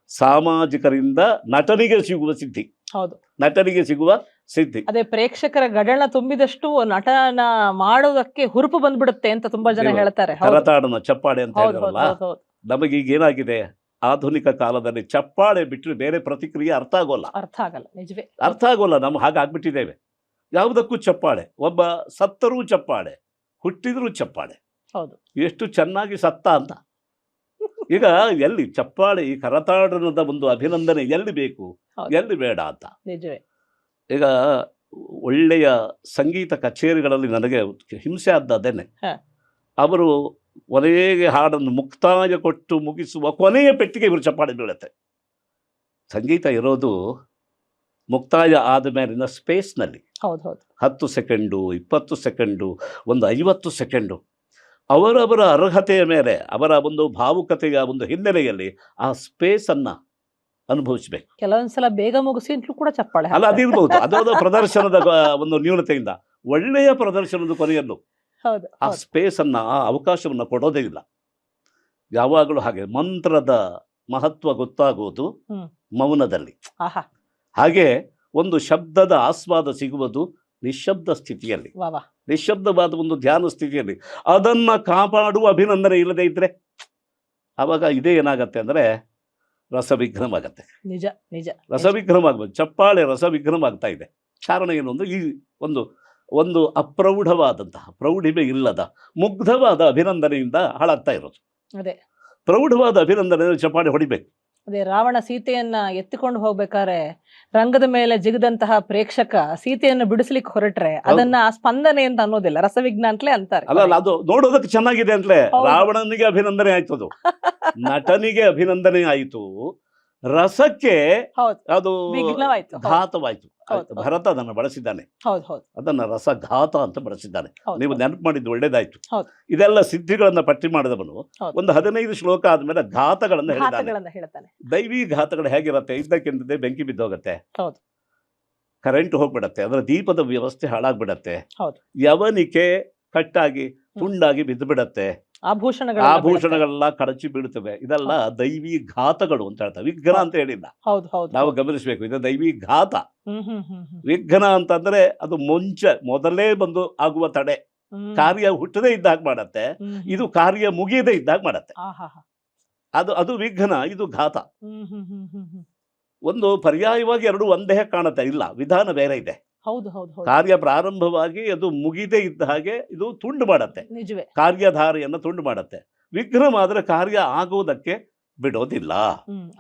ಸಾಮಾಜಿಕರಿಂದ ನಟನಿಗೆ ಸಿಗುವ ಸಿದ್ಧಿ. ಹೌದು. ನಟನಿಗೆ ಸಿಗುವ ಸಿದ್ಧಿ. ಅದೇ ಪ್ರೇಕ್ಷಕರ ಗಡಣ ತುಂಬಿದಷ್ಟು ನಟನ ಮಾಡೋದಕ್ಕೆ ಹುರುಪು ಬಂದ್ಬಿಡುತ್ತೆ ಅಂತ ತುಂಬಾ ಜನ ಹೌದು. ಹೇಳ್ತಾರೆ. ಹೌದು ಕರತಾಡನ ಚಪ್ಪಾಳೆ ಅಂತ ಹೌದು ಹೇಳಿದ್ರಲ್ಲ, ಹೌದು ಹೌದು. ನಮಗೀಗ ಏನಾಗಿದೆ, ಆಧುನಿಕ ಕಾಲದಲ್ಲಿ ಚಪ್ಪಾಳೆ ಬಿಟ್ಟರೆ ಬೇರೆ ಪ್ರತಿಕ್ರಿಯೆ ಅರ್ಥ ಆಗೋಲ್ಲ. ಅರ್ಥ ಆಗಲ್ಲ. ನಿಜವೇ ಅರ್ಥ ಆಗೋಲ್ಲ. ನಮ್ಮ ಹಾಗಾಗ್ಬಿಟ್ಟಿದ್ದೇವೆ. ಯಾವುದಕ್ಕೂ ಚಪ್ಪಾಳೆ, ಒಬ್ಬ ಸತ್ತರೂ ಚಪ್ಪಾಳೆ, ಹುಟ್ಟಿದ್ರೂ ಚಪ್ಪಾಳೆ. ಹೌದು. ಎಷ್ಟು ಚೆನ್ನಾಗಿ ಸತ್ತ ಅಂತ. ಈಗ ಎಲ್ಲಿ ಚಪ್ಪಾಳೆ, ಈ ಕರತಾಡನದ ಒಂದು ಅಭಿನಂದನೆ ಎಲ್ಲಿ ಬೇಕು, ಹೌದು. ಎಲ್ಲಿ ಬೇಡ ಅಂತ. ನಿಜವೇ. ಈಗ ಒಳ್ಳೆಯ ಸಂಗೀತ ಕಚೇರಿಗಳಲ್ಲಿ ನನಗೆ ಹಿಂಸೆ ಆದ್ದದೇನೆ, ಹ. ಅವರು ಕೊನೆಗೆ ಹಾಡನ್ನು ಮುಕ್ತಾಯ ಕೊಟ್ಟು ಮುಗಿಸುವ ಕೊನೆಯ ಪೆಟ್ಟಿಗೆ ಇವರು ಚಪ್ಪಾಳೆ ಬೀಳುತ್ತೆ. ಸಂಗೀತ ಇರೋದು ಮುಕ್ತಾಯ ಆದ ಮೇಲಿನ ಸ್ಪೇಸ್ನಲ್ಲಿ. ಹೌದು ಹೌದು 10 ಸೆಕೆಂಡು, 20 ಸೆಕೆಂಡು, ಒಂದು 50 ಸೆಕೆಂಡು, ಅವರವರ ಅರ್ಹತೆಯ ಮೇಲೆ, ಅವರ ಒಂದು ಭಾವುಕತೆಯ ಒಂದು ಹಿನ್ನೆಲೆಯಲ್ಲಿ ಆ ಸ್ಪೇಸನ್ನು ಅನುಭವಿಸಬೇಕು. ಕೆಲವೊಂದ್ಸಲ ಬೇಗ ಮುಗಿಸಿ ಅಂತಲೂ ಕೂಡ ಚಪ್ಪಾಳೆ ಅಲ್ಲ, ಹಾಕ್ತಾರೆ. ಅದಿರ್ಬೋದು. ಅದರ ಪ್ರದರ್ಶನದ ಒಂದು ನ್ಯೂನತೆಯಿಂದ ಒಳ್ಳೆಯ ಪ್ರದರ್ಶನದ ಕೊನೆಯಲ್ಲೂ ಹೌದು ಆ ಹೌದು. ಸ್ಪೇಸನ್ನು, ಆ ಅವಕಾಶವನ್ನು ಕೊಡೋದೇ ಇಲ್ಲ. ಯಾವಾಗಲೂ ಹಾಗೆ ಮಂತ್ರದ ಮಹತ್ವ ಗೊತ್ತಾಗುವುದು ಹ್ಮ್. ಮೌನದಲ್ಲಿ. ಆಹಾ. ಹಾಗೆ ಒಂದು ಶಬ್ದದ ಆಸ್ವಾದ ಸಿಗುವುದು ನಿಶ್ಶಬ್ದ ಸ್ಥಿತಿಯಲ್ಲಿ. ವಾ ವಾ. ನಿಶ್ಶಬ್ದವಾದ ಒಂದು ಧ್ಯಾನ ಸ್ಥಿತಿಯಲ್ಲಿ ಅದನ್ನು ಕಾಪಾಡುವ ಅಭಿನಂದನೆ ಇಲ್ಲದೆ ಇದ್ದರೆ ಆವಾಗ ಇದೇ ಏನಾಗತ್ತೆ ಅಂದರೆ ರಸವಿಘ್ನವಾಗತ್ತೆ. ನಿಜ ನಿಜ. ರಸವಿಘ್ನವಾಗಬೇಕು. ಚಪ್ಪಾಳೆ ರಸವಿಘ್ನವಾಗ್ತಾ ಇದೆ. ಕಾರಣ ಏನು ಅಂದರೆ ಈ ಒಂದು ಅಪ್ರೌಢವಾದಂತಹ, ಪ್ರೌಢಿಮೆ ಇಲ್ಲದ, ಮುಗ್ಧವಾದ ಅಭಿನಂದನೆಯಿಂದ ಹಾಳಾಗ್ತಾ ಇರೋದು. ಅದೇ ಪ್ರೌಢವಾದ ಅಭಿನಂದನೆ ಚಪ್ಪಾಳೆ ಹೊಡಿಬೇಕು. ಅದೇ ರಾವಣ ಸೀತೆಯನ್ನ ಎತ್ತಿಕೊಂಡು ಹೋಗ್ಬೇಕಾದ್ರೆ ರಂಗದ ಮೇಲೆ ಜಿಗದಂತಹ ಪ್ರೇಕ್ಷಕ ಸೀತೆಯನ್ನು ಬಿಡಿಸ್ಲಿಕ್ಕೆ ಹೊರಟ್ರೆ ಅದನ್ನ ಸ್ಪಂದನೆ ಅಂತ ಅನ್ನೋದಿಲ್ಲ, ರಸವಿಘ್ನ ಅಂತಲೇ ಅಂತಾರೆ. ಅಲ್ಲ, ಅದು ನೋಡೋದಕ್ಕೆ ಚೆನ್ನಾಗಿದೆ ಅಂತಲೇ. ರಾವಣನಿಗೆ ಅಭಿನಂದನೆ ಆಯ್ತು, ಅದು ನಟನಿಗೆ ಅಭಿನಂದನೆ ಆಯಿತು, ರಸಕ್ಕೆ ಅದು ಘಾತವಾಯ್ತು. ಭರತ ಅದನ್ನು ಬಳಸಿದ್ದಾನೆ, ಅದನ್ನ ರಸಘಾತ ಅಂತ ಬಳಸಿದ್ದಾನೆ. ನೀವು ನೆನಪು ಮಾಡಿದ್ದು ಒಳ್ಳೇದಾಯ್ತು. ಇದೆಲ್ಲ ಸಿದ್ಧಿಗಳನ್ನ ಪಟ್ಟಿ ಮಾಡಿದವನು ಒಂದು 15 ಶ್ಲೋಕ ಆದ್ಮೇಲೆ ಘಾತಗಳನ್ನ ಹೇಳ್ತಾನೆ. ದೈವಿ ಘಾತಗಳು ಹೇಗಿರತ್ತೆ? ಇದ್ದಕ್ಕಿಂತದೇ ಬೆಂಕಿ ಬಿದ್ದೋಗತ್ತೆ, ಕರೆಂಟ್ ಹೋಗ್ಬಿಡತ್ತೆ, ಅದರ ದೀಪದ ವ್ಯವಸ್ಥೆ ಹಾಳಾಗ್ಬಿಡತ್ತೆ, ಯವನಿಕೆ ಕಟ್ಟಾಗಿ ತುಂಡಾಗಿ ಬಿದ್ದು ಬಿಡತ್ತೆ, ಆಭೂಷಣಗಳೆಲ್ಲ ಕಳಚಿ ಬೀಳುತ್ತವೆ. ಇದೆಲ್ಲ ದೈವಿ ಘಾತಗಳು ಅಂತ ಹೇಳ್ತಾರೆ. ವಿಘ್ನ ಅಂತ ಹೇಳಿಲ್ಲ, ನಾವು ಗಮನಿಸಬೇಕು. ಇದು ದೈವಿ ಘಾತ. ವಿಘ್ನ ಅಂತಂದ್ರೆ ಅದು ಮೊದಲೇ ಬಂದು ಆಗುವ ತಡೆ, ಕಾರ್ಯ ಹುಟ್ಟದೇ ಇದ್ದಾಗ ಮಾಡತ್ತೆ, ಇದು ಕಾರ್ಯ ಮುಗಿಯದೇ ಇದ್ದಾಗ ಮಾಡತ್ತೆ. ಅದು ವಿಘ್ನ, ಇದು ಘಾತ. ಒಂದು ಪರ್ಯಾಯವಾಗಿ ಎರಡು ಒಂದೇ ಕಾಣುತ್ತೆ, ಇಲ್ಲ, ವಿಧಾನ ಬೇರೆ ಇದೆ. ಕಾರ್ಯ ಪ್ರಾರಂಭವಾಗಿ ಅದು ಮುಗಿದೇ ಇದ್ದ ಹಾಗೆ ಇದು ತುಂಡು ಮಾಡತ್ತೆ, ಕಾರ್ಯಧಾರೆಯನ್ನು ತುಂಡು ಮಾಡತ್ತೆ. ವಿಘ್ನ ಮಾತ್ರ ಕಾರ್ಯ ಆಗುವುದಕ್ಕೆ ಬಿಡೋದಿಲ್ಲ.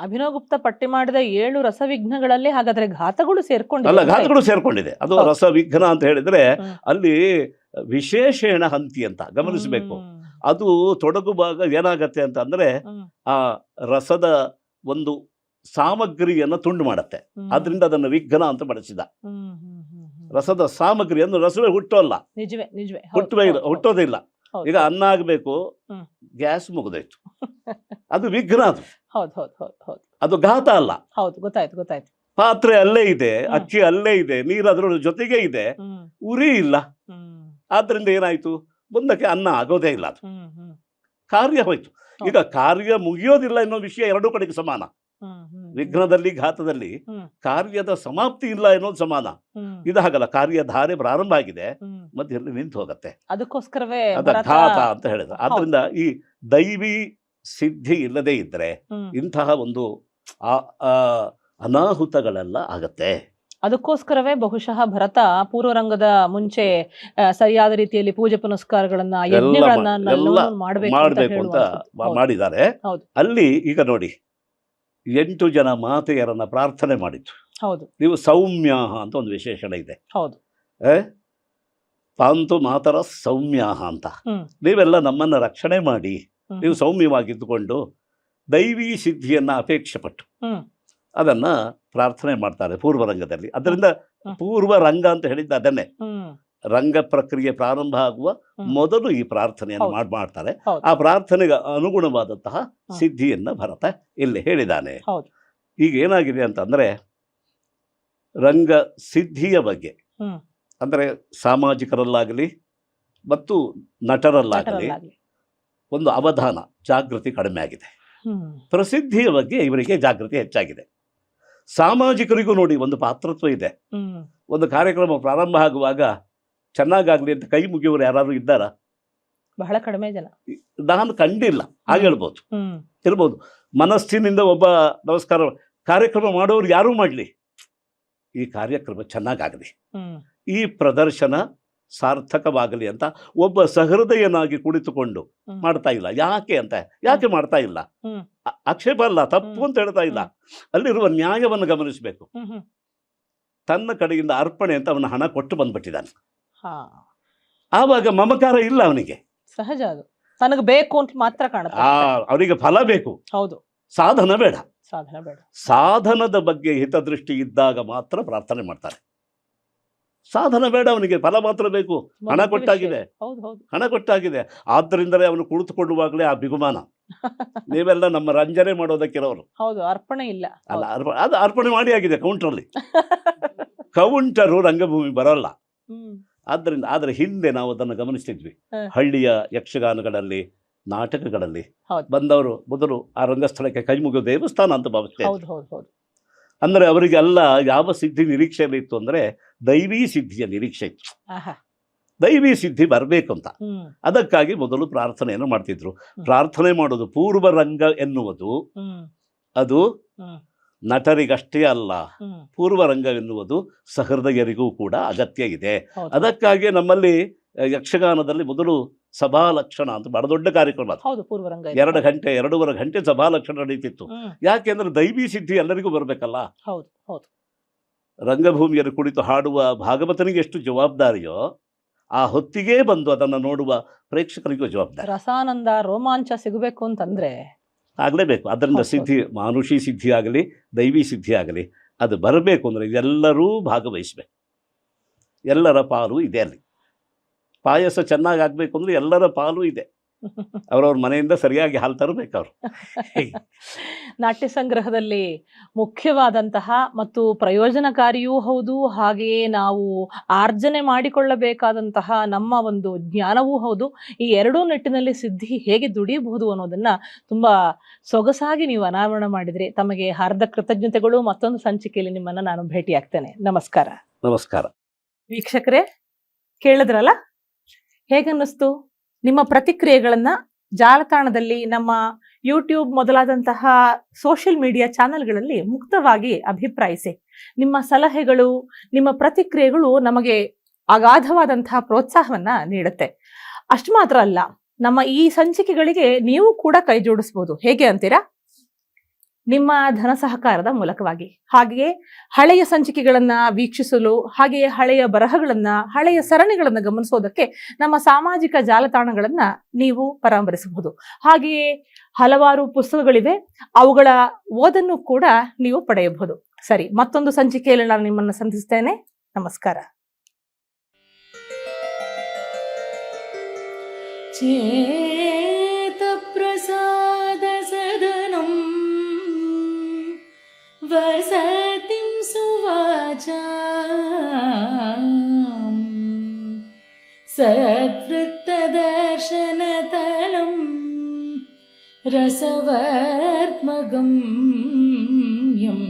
ಅಭಿನವ್ ಗುಪ್ತ ಪಟ್ಟಿ ಮಾಡಿದ 7 ರಸವಿಘ್ನಗಳಲ್ಲಿ ಹಾಗಾದ್ರೆ ಘಾತಗಳು ಸೇರ್ಕೊಂಡಿದೆ? ಅಲ್ಲ, ಘಾತಗಳು ಸೇರ್ಕೊಂಡಿದೆ. ಅದು ರಸವಿಘ್ನ ಅಂತ ಹೇಳಿದ್ರೆ ಅಲ್ಲಿ ವಿಶೇಷಣ ಹಂತಿ ಅಂತ ಗಮನಿಸಬೇಕು. ಅದು ತೊಡಗು ಭಾಗ ಏನಾಗತ್ತೆ ಅಂತ ಅಂದ್ರೆ ಆ ರಸದ ಒಂದು ಸಾಮಗ್ರಿಯನ್ನು ತುಂಡು ಮಾಡತ್ತೆ, ಆದ್ರಿಂದ ಅದನ್ನು ವಿಘ್ನ ಅಂತ ಬಳಸಿದ. ರಸದ ಸಾಮಗ್ರಿಯನ್ನು ರಸವೇ ಹುಟ್ಟೋಲ್ಲ, ಹುಟ್ಟೋದಿಲ್ಲ. ಈಗ ಅನ್ನ ಆಗಬೇಕು, ಗ್ಯಾಸ್ ಮುಗಿದೋಯ್ತು, ಅದು ವಿಘ್ನ. ಅದು ಘಾತ ಅಲ್ಲ. ಗೊತ್ತಾಯ್ತು. ಪಾತ್ರೆ ಅಲ್ಲೇ ಇದೆ, ಅಕ್ಕಿ ಅಲ್ಲೇ ಇದೆ, ನೀರು ಅದರ ಜೊತೆಗೆ ಇದೆ, ಉರಿ ಇಲ್ಲ. ಆದ್ರಿಂದ ಏನಾಯ್ತು? ಮುಂದಕ್ಕೆ ಅನ್ನ ಆಗೋದೇ ಇಲ್ಲ, ಅದು ಕಾರ್ಯ ಹೋಯ್ತು. ಈಗ ಕಾರ್ಯ ಮುಗಿಯೋದಿಲ್ಲ ಅನ್ನೋ ವಿಷಯ ಎರಡೂ ಕಡೆಗೆ ಸಮಾನ. ವಿಘ್ನದಲ್ಲಿ ಘಾತದಲ್ಲಿ ಕಾರ್ಯದ ಸಮಾಪ್ತಿ ಇಲ್ಲ ಅನ್ನೋದು ಸಮಾನ. ಇದು ಹಾಗಲ್ಲ, ಕಾರ್ಯಧಾರೆ ಪ್ರಾರಂಭ ಆಗಿದೆ, ಮಧ್ಯದಲ್ಲಿ ನಿಂತು ಹೋಗತ್ತೆ, ಅದಕ್ಕೋಸ್ಕರವೇ ಅದ ಘಾತ ಅಂತ ಹೇಳಿದ. ಆದ್ರಿಂದ ಈ ದೈವಿ ಸಿದ್ಧಿ ಇಲ್ಲದೆ ಇದ್ರೆ ಇಂತಹ ಒಂದು ಅನಾಹುತಗಳೆಲ್ಲ ಆಗತ್ತೆ. ಅದಕ್ಕೋಸ್ಕರವೇ ಬಹುಶಃ ಭರತ ಪೂರ್ವರಂಗದ ಮುಂಚೆ ಸರಿಯಾದ ರೀತಿಯಲ್ಲಿ ಪೂಜೆ ಪುನಸ್ಕಾರಗಳನ್ನ, ಯಜ್ಞಗಳನ್ನ ಮಾಡಬೇಕು ಅಂತ ಮಾಡಿದ್ದಾರೆ. ಅಲ್ಲಿ ಈಗ ನೋಡಿ, 8 ಜನ ಮಾತೆಯರನ್ನ ಪ್ರಾರ್ಥನೆ ಮಾಡಿತ್ತು. ನೀವು ಸೌಮ್ಯ ಅಂತ ಒಂದು ವಿಶೇಷಣ ಇದೆ. ತಾಂತು ಮಾತರ ಸೌಮ್ಯ ಅಂತ. ನೀವೆಲ್ಲ ನಮ್ಮನ್ನ ರಕ್ಷಣೆ ಮಾಡಿ, ನೀವು ಸೌಮ್ಯವಾಗಿದ್ದುಕೊಂಡು ದೈವಿ ಸಿದ್ಧಿಯನ್ನ ಅಪೇಕ್ಷೆ ಪಟ್ಟು ಅದನ್ನ ಪ್ರಾರ್ಥನೆ ಮಾಡ್ತಾರೆ ಪೂರ್ವರಂಗದಲ್ಲಿ. ಅದರಿಂದ ಪೂರ್ವರಂಗ ಅಂತ ಹೇಳಿದ್ದ ಅದನ್ನೇ. ರಂಗ ಪ್ರಕ್ರಿಯೆ ಪ್ರಾರಂಭ ಆಗುವ ಮೊದಲು ಈ ಪ್ರಾರ್ಥನೆಯನ್ನು ಮಾಡ್ತಾರೆ. ಆ ಪ್ರಾರ್ಥನೆಗೆ ಅನುಗುಣವಾದಂತಹ ಸಿದ್ಧಿಯನ್ನ ಭರತ ಇಲ್ಲಿ ಹೇಳಿದ್ದಾನೆ. ಈಗ ಏನಾಗಿದೆ ಅಂತಂದ್ರೆ, ರಂಗ ಸಿದ್ಧಿಯ ಬಗ್ಗೆ ಅಂದ್ರೆ ಸಾಮಾಜಿಕರಲ್ಲಾಗಲಿ ಮತ್ತು ನಟರಲ್ಲಾಗಲಿ ಒಂದು ಅವಧಾನ, ಜಾಗೃತಿ ಕಡಿಮೆ ಆಗಿದೆ. ಪ್ರಸಿದ್ಧಿಯ ಬಗ್ಗೆ ಇವರಿಗೆ ಜಾಗೃತಿ ಹೆಚ್ಚಾಗಿದೆ. ಸಾಮಾಜಿಕರಿಗೂ ನೋಡಿ ಒಂದು ಪಾತ್ರತ್ವ ಇದೆ. ಒಂದು ಕಾರ್ಯಕ್ರಮ ಪ್ರಾರಂಭ ಆಗುವಾಗ ಚೆನ್ನಾಗಾಗ್ಲಿ ಅಂತ ಕೈ ಮುಗಿಯೋರು ಯಾರು ಇದ್ದಾರ? ಬಹಳ ಕಡಿಮೆ ಜನ. ನಾನು ಕಂಡಿಲ್ಲ, ಹಾಗೆ ಹೇಳ್ಬೋದು, ಇರ್ಬೋದು. ಮನಸ್ಸಿನಿಂದ ಒಬ್ಬ ನಮಸ್ಕಾರ ಕಾರ್ಯಕ್ರಮ ಮಾಡೋರು ಯಾರೂ ಮಾಡಲಿ, ಈ ಕಾರ್ಯಕ್ರಮ ಚೆನ್ನಾಗಾಗಲಿ, ಈ ಪ್ರದರ್ಶನ ಸಾರ್ಥಕವಾಗಲಿ ಅಂತ ಒಬ್ಬ ಸಹೃದಯನಾಗಿ ಕುಳಿತುಕೊಂಡು ಮಾಡ್ತಾ ಇಲ್ಲ. ಯಾಕೆ ಮಾಡ್ತಾ ಇಲ್ಲ? ಆಕ್ಷೇಪ ಅಲ್ಲ, ತಪ್ಪು ಅಂತ ಹೇಳ್ತಾ ಇಲ್ಲ. ಅಲ್ಲಿರುವ ನ್ಯಾಯವನ್ನು ಗಮನಿಸಬೇಕು. ತನ್ನ ಕಡೆಯಿಂದ ಅರ್ಪಣೆ ಅಂತ ಅವನ ಹಣ ಕೊಟ್ಟು ಬಂದ್ಬಿಟ್ಟಿದ್ದಾನೆ. ಆವಾಗ ಮಮಕಾರ ಇಲ್ಲ ಅವನಿಗೆ. ಸಹಜ, ಅದು ತನಗೆ ಬೇಕು ಅಂತ ಮಾತ್ರ ಕಾಣುತ್ತೆ. ಅವನಿಗೆ ಫಲ ಬೇಕು, ಹೌದು, ಸಾಧನ ಬೇಡ. ಸಾಧನದ ಬಗ್ಗೆ ಹಿತದೃಷ್ಟಿ ಇದ್ದಾಗ ಮಾತ್ರ ಪ್ರಾರ್ಥನೆ ಮಾಡ್ತಾರೆ. ಸಾಧನ ಬೇಡ ಅವನಿಗೆ, ಫಲ ಮಾತ್ರ ಬೇಕು. ಹಣ ಕೊಟ್ಟಾಗಿದೆ. ಆದ್ದರಿಂದಲೇ ಅವನು ಕುಳಿತುಕೊಳ್ಳುವಾಗಲೇ ಆ ಬಿಗುಮಾನ. ನೀವೆಲ್ಲ ನಮ್ಮ ರಂಜನೆ ಮಾಡೋದಕ್ಕಿರೋರು. ಹೌದು, ಅರ್ಪಣೆ ಇಲ್ಲ. ಅಲ್ಲ, ಅದು ಅರ್ಪಣೆ ಮಾಡಿ ಆಗಿದೆ ಕೌಂಟರಲ್ಲಿ. ಕೌಂಟರು ರಂಗಭೂಮಿ ಬರಲ್ಲ. ಆದರೆ ಹಿಂದೆ ನಾವು ಅದನ್ನು ಗಮನಿಸ್ತಿದ್ವಿ. ಹಳ್ಳಿಯ ಯಕ್ಷಗಾನಗಳಲ್ಲಿ, ನಾಟಕಗಳಲ್ಲಿ ಬಂದವರು ಮೊದಲು ಆ ರಂಗಸ್ಥಳಕ್ಕೆ ಕೈ ಮುಗಿಯೋ ದೇವಸ್ಥಾನ ಅಂತ ಭಾವಿಸ್ತೇವೆ. ಅಂದರೆ ಅವರಿಗೆಲ್ಲ ಯಾವ ಸಿದ್ಧಿ ನಿರೀಕ್ಷೆಯಲ್ಲಿ ಇತ್ತು ಅಂದರೆ ದೈವಿ ಸಿದ್ಧಿಯ ನಿರೀಕ್ಷೆ ಇತ್ತು. ದೈವಿ ಸಿದ್ಧಿ ಬರಬೇಕು ಅಂತ. ಹ್ಮ್ ಅದಕ್ಕಾಗಿ ಮೊದಲು ಪ್ರಾರ್ಥನೆಯನ್ನು ಮಾಡ್ತಿದ್ರು. ಹ್ಮ್. ಪ್ರಾರ್ಥನೆ ಮಾಡೋದು ಪೂರ್ವರಂಗ ಎನ್ನುವುದು ಹ್ಮ್ ಅದು ಹ್ಮ್ ನಟರಿಗಷ್ಟೇ ಅಲ್ಲ, ಹ್ಮ್ ಪೂರ್ವರಂಗವೆನ್ನುವುದು ಸಹೃದಯರಿಗೂ ಕೂಡ ಅಗತ್ಯ ಇದೆ. ಹೌದು. ಅದಕ್ಕಾಗಿ ನಮ್ಮಲ್ಲಿ ಯಕ್ಷಗಾನದಲ್ಲಿ ಮೊದಲು ಸಭಾಲಕ್ಷಣ ಅಂತ ಬಹಳ ದೊಡ್ಡ ಕಾರ್ಯಕ್ರಮ ಅದು. ಹೌದು ಪೂರ್ವರಂಗ ಇದೆ. 2 ಗಂಟೆ 2.5 ಗಂಟೆ ಸಭಾಲಕ್ಷಣ ನಡೀತಿತ್ತು. ಹ್ಮ್ ಯಾಕೆಂದ್ರೆ ದೈವಿ ಸಿದ್ಧಿ ಎಲ್ಲರಿಗೂ ಬರಬೇಕಲ್ಲ. ಹೌದು ಹೌದು. ರಂಗಭೂಮಿಯಲ್ಲಿ ಕುಳಿತು ಹಾಡುವ ಭಾಗವತನಿಗೆ ಎಷ್ಟು ಜವಾಬ್ದಾರಿಯೋ ಆ ಹೊತ್ತಿಗೆ ಬಂದು ಅದನ್ನು ನೋಡುವ ಪ್ರೇಕ್ಷಕರಿಗೂ ಜವಾಬ್ದಾರಿ. ರಸಾನಂದ ರೋಮಾಂಚ ಸಿಗಬೇಕು ಅಂತಂದ್ರೆ ಆಗಲೇಬೇಕು. ಅದರಿಂದ ಹೌದು. ಸಿದ್ಧಿ, ಮಾನುಷಿ ಸಿದ್ಧಿ ಆಗಲಿ ದೈವಿ ಸಿದ್ಧಿ ಆಗಲಿ, ಅದು ಬರಬೇಕು ಅಂದರೆ ಎಲ್ಲರೂ ಭಾಗವಹಿಸಬೇಕು. ಎಲ್ಲರ ಪಾಲು ಇದೆ ಅಲ್ಲಿ. ಪಾಯಸ ಚೆನ್ನಾಗಿ ಆಗಬೇಕು ಅಂದರೆ ಎಲ್ಲರ ಪಾಲು ಇದೆ. ಅವರವ್ರ ಮನೆಯಿಂದ ಸರಿಯಾಗಿ ಹಾಲು ತರಬೇಕು ಅವರು. ನಾಟ್ಯ ಸಂಗ್ರಹದಲ್ಲಿ ಮುಖ್ಯವಾದಂತಹ ಮತ್ತು ಪ್ರಯೋಜನಕಾರಿಯೂ ಹೌದು, ಹಾಗೆಯೇ ನಾವು ಆರ್ಜನೆ ಮಾಡಿಕೊಳ್ಳಬೇಕಾದಂತಹ ನಮ್ಮ ಒಂದು ಜ್ಞಾನವೂ ಹೌದು. ಈ ಎರಡೂ ನಿಟ್ಟಿನಲ್ಲಿ ಸಿದ್ಧಿ ಹೇಗೆ ದುಡಿಯಬಹುದು ಅನ್ನೋದನ್ನ ತುಂಬಾ ಸೊಗಸಾಗಿ ನೀವು ಅನಾವರಣ ಮಾಡಿದ್ರಿ. ತಮಗೆ ಹಾರ್ದ ಕೃತಜ್ಞತೆಗಳು. ಮತ್ತೊಂದು ಸಂಚಿಕೆಯಲ್ಲಿ ನಿಮ್ಮನ್ನ ನಾನು ಭೇಟಿಯಾಗ್ತೇನೆ. ನಮಸ್ಕಾರ. ನಮಸ್ಕಾರ. ವೀಕ್ಷಕರೇ, ಕೇಳಿದ್ರಲ್ಲ, ಹೇಗನ್ನಿಸ್ತು? ನಿಮ್ಮ ಪ್ರತಿಕ್ರಿಯೆಗಳನ್ನ ಜಾಲತಾಣದಲ್ಲಿ, ನಮ್ಮ ಯೂಟ್ಯೂಬ್ ಮೊದಲಾದಂತಹ ಸೋಷಿಯಲ್ ಮೀಡಿಯಾ ಚಾನೆಲ್ಗಳಲ್ಲಿ ಮುಕ್ತವಾಗಿ ಅಭಿಪ್ರಾಯಿಸಿ. ನಿಮ್ಮ ಸಲಹೆಗಳು, ನಿಮ್ಮ ಪ್ರತಿಕ್ರಿಯೆಗಳು ನಮಗೆ ಅಗಾಧವಾದಂತಹ ಪ್ರೋತ್ಸಾಹವನ್ನ ನೀಡುತ್ತೆ. ಅಷ್ಟು ಮಾತ್ರ ಅಲ್ಲ, ನಮ್ಮ ಈ ಸಂಚಿಕೆಗಳಿಗೆ ನೀವು ಕೂಡ ಕೈ ಜೋಡಿಸ್ಬೋದು. ಹೇಗೆ ಅಂತೀರಾ? ನಿಮ್ಮ ಧನ ಸಹಕಾರದ ಮೂಲಕವಾಗಿ. ಹಾಗೆಯೇ ಹಳೆಯ ಸಂಚಿಕೆಗಳನ್ನ ವೀಕ್ಷಿಸಲು, ಹಾಗೆಯೇ ಹಳೆಯ ಬರಹಗಳನ್ನ, ಹಳೆಯ ಸರಣಿಗಳನ್ನ ಗಮನಿಸೋದಕ್ಕೆ ನಮ್ಮ ಸಾಮಾಜಿಕ ಜಾಲತಾಣಗಳನ್ನ ನೀವು ಪರಾಮರಿಸಬಹುದು. ಹಾಗೆಯೇ ಹಲವಾರು ಪುಸ್ತಕಗಳಿವೆ, ಅವುಗಳ ಓದನ್ನು ಕೂಡ ನೀವು ಪಡೆಯಬಹುದು. ಸರಿ, ಮತ್ತೊಂದು ಸಂಚಿಕೆಯಲ್ಲಿ ನಾನು ನಿಮ್ಮನ್ನು ಸಂಧಿಸ್ತೇನೆ. ನಮಸ್ಕಾರ. ಚೇತ ಪ್ರಸಾದ ಸದನಂ ವಸತಿಂ ಸುವಾಚಾಂ ಸದ್ವೃತ್ತದರ್ಶನತಲಂ ರಸವರ್ತ್ಮಗಮ್ಯಂ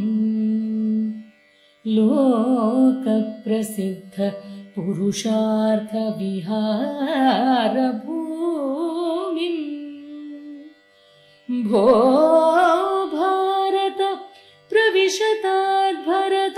ಲೋಕಪ್ರಸಿದ್ಧ ಪುರುಷಾರ್ಥ ವಿಹಾರಭೂಮಿಂ ಭೋ ಭಾರತ ಪ್ರವಿಶತಾದ್ ಭರತ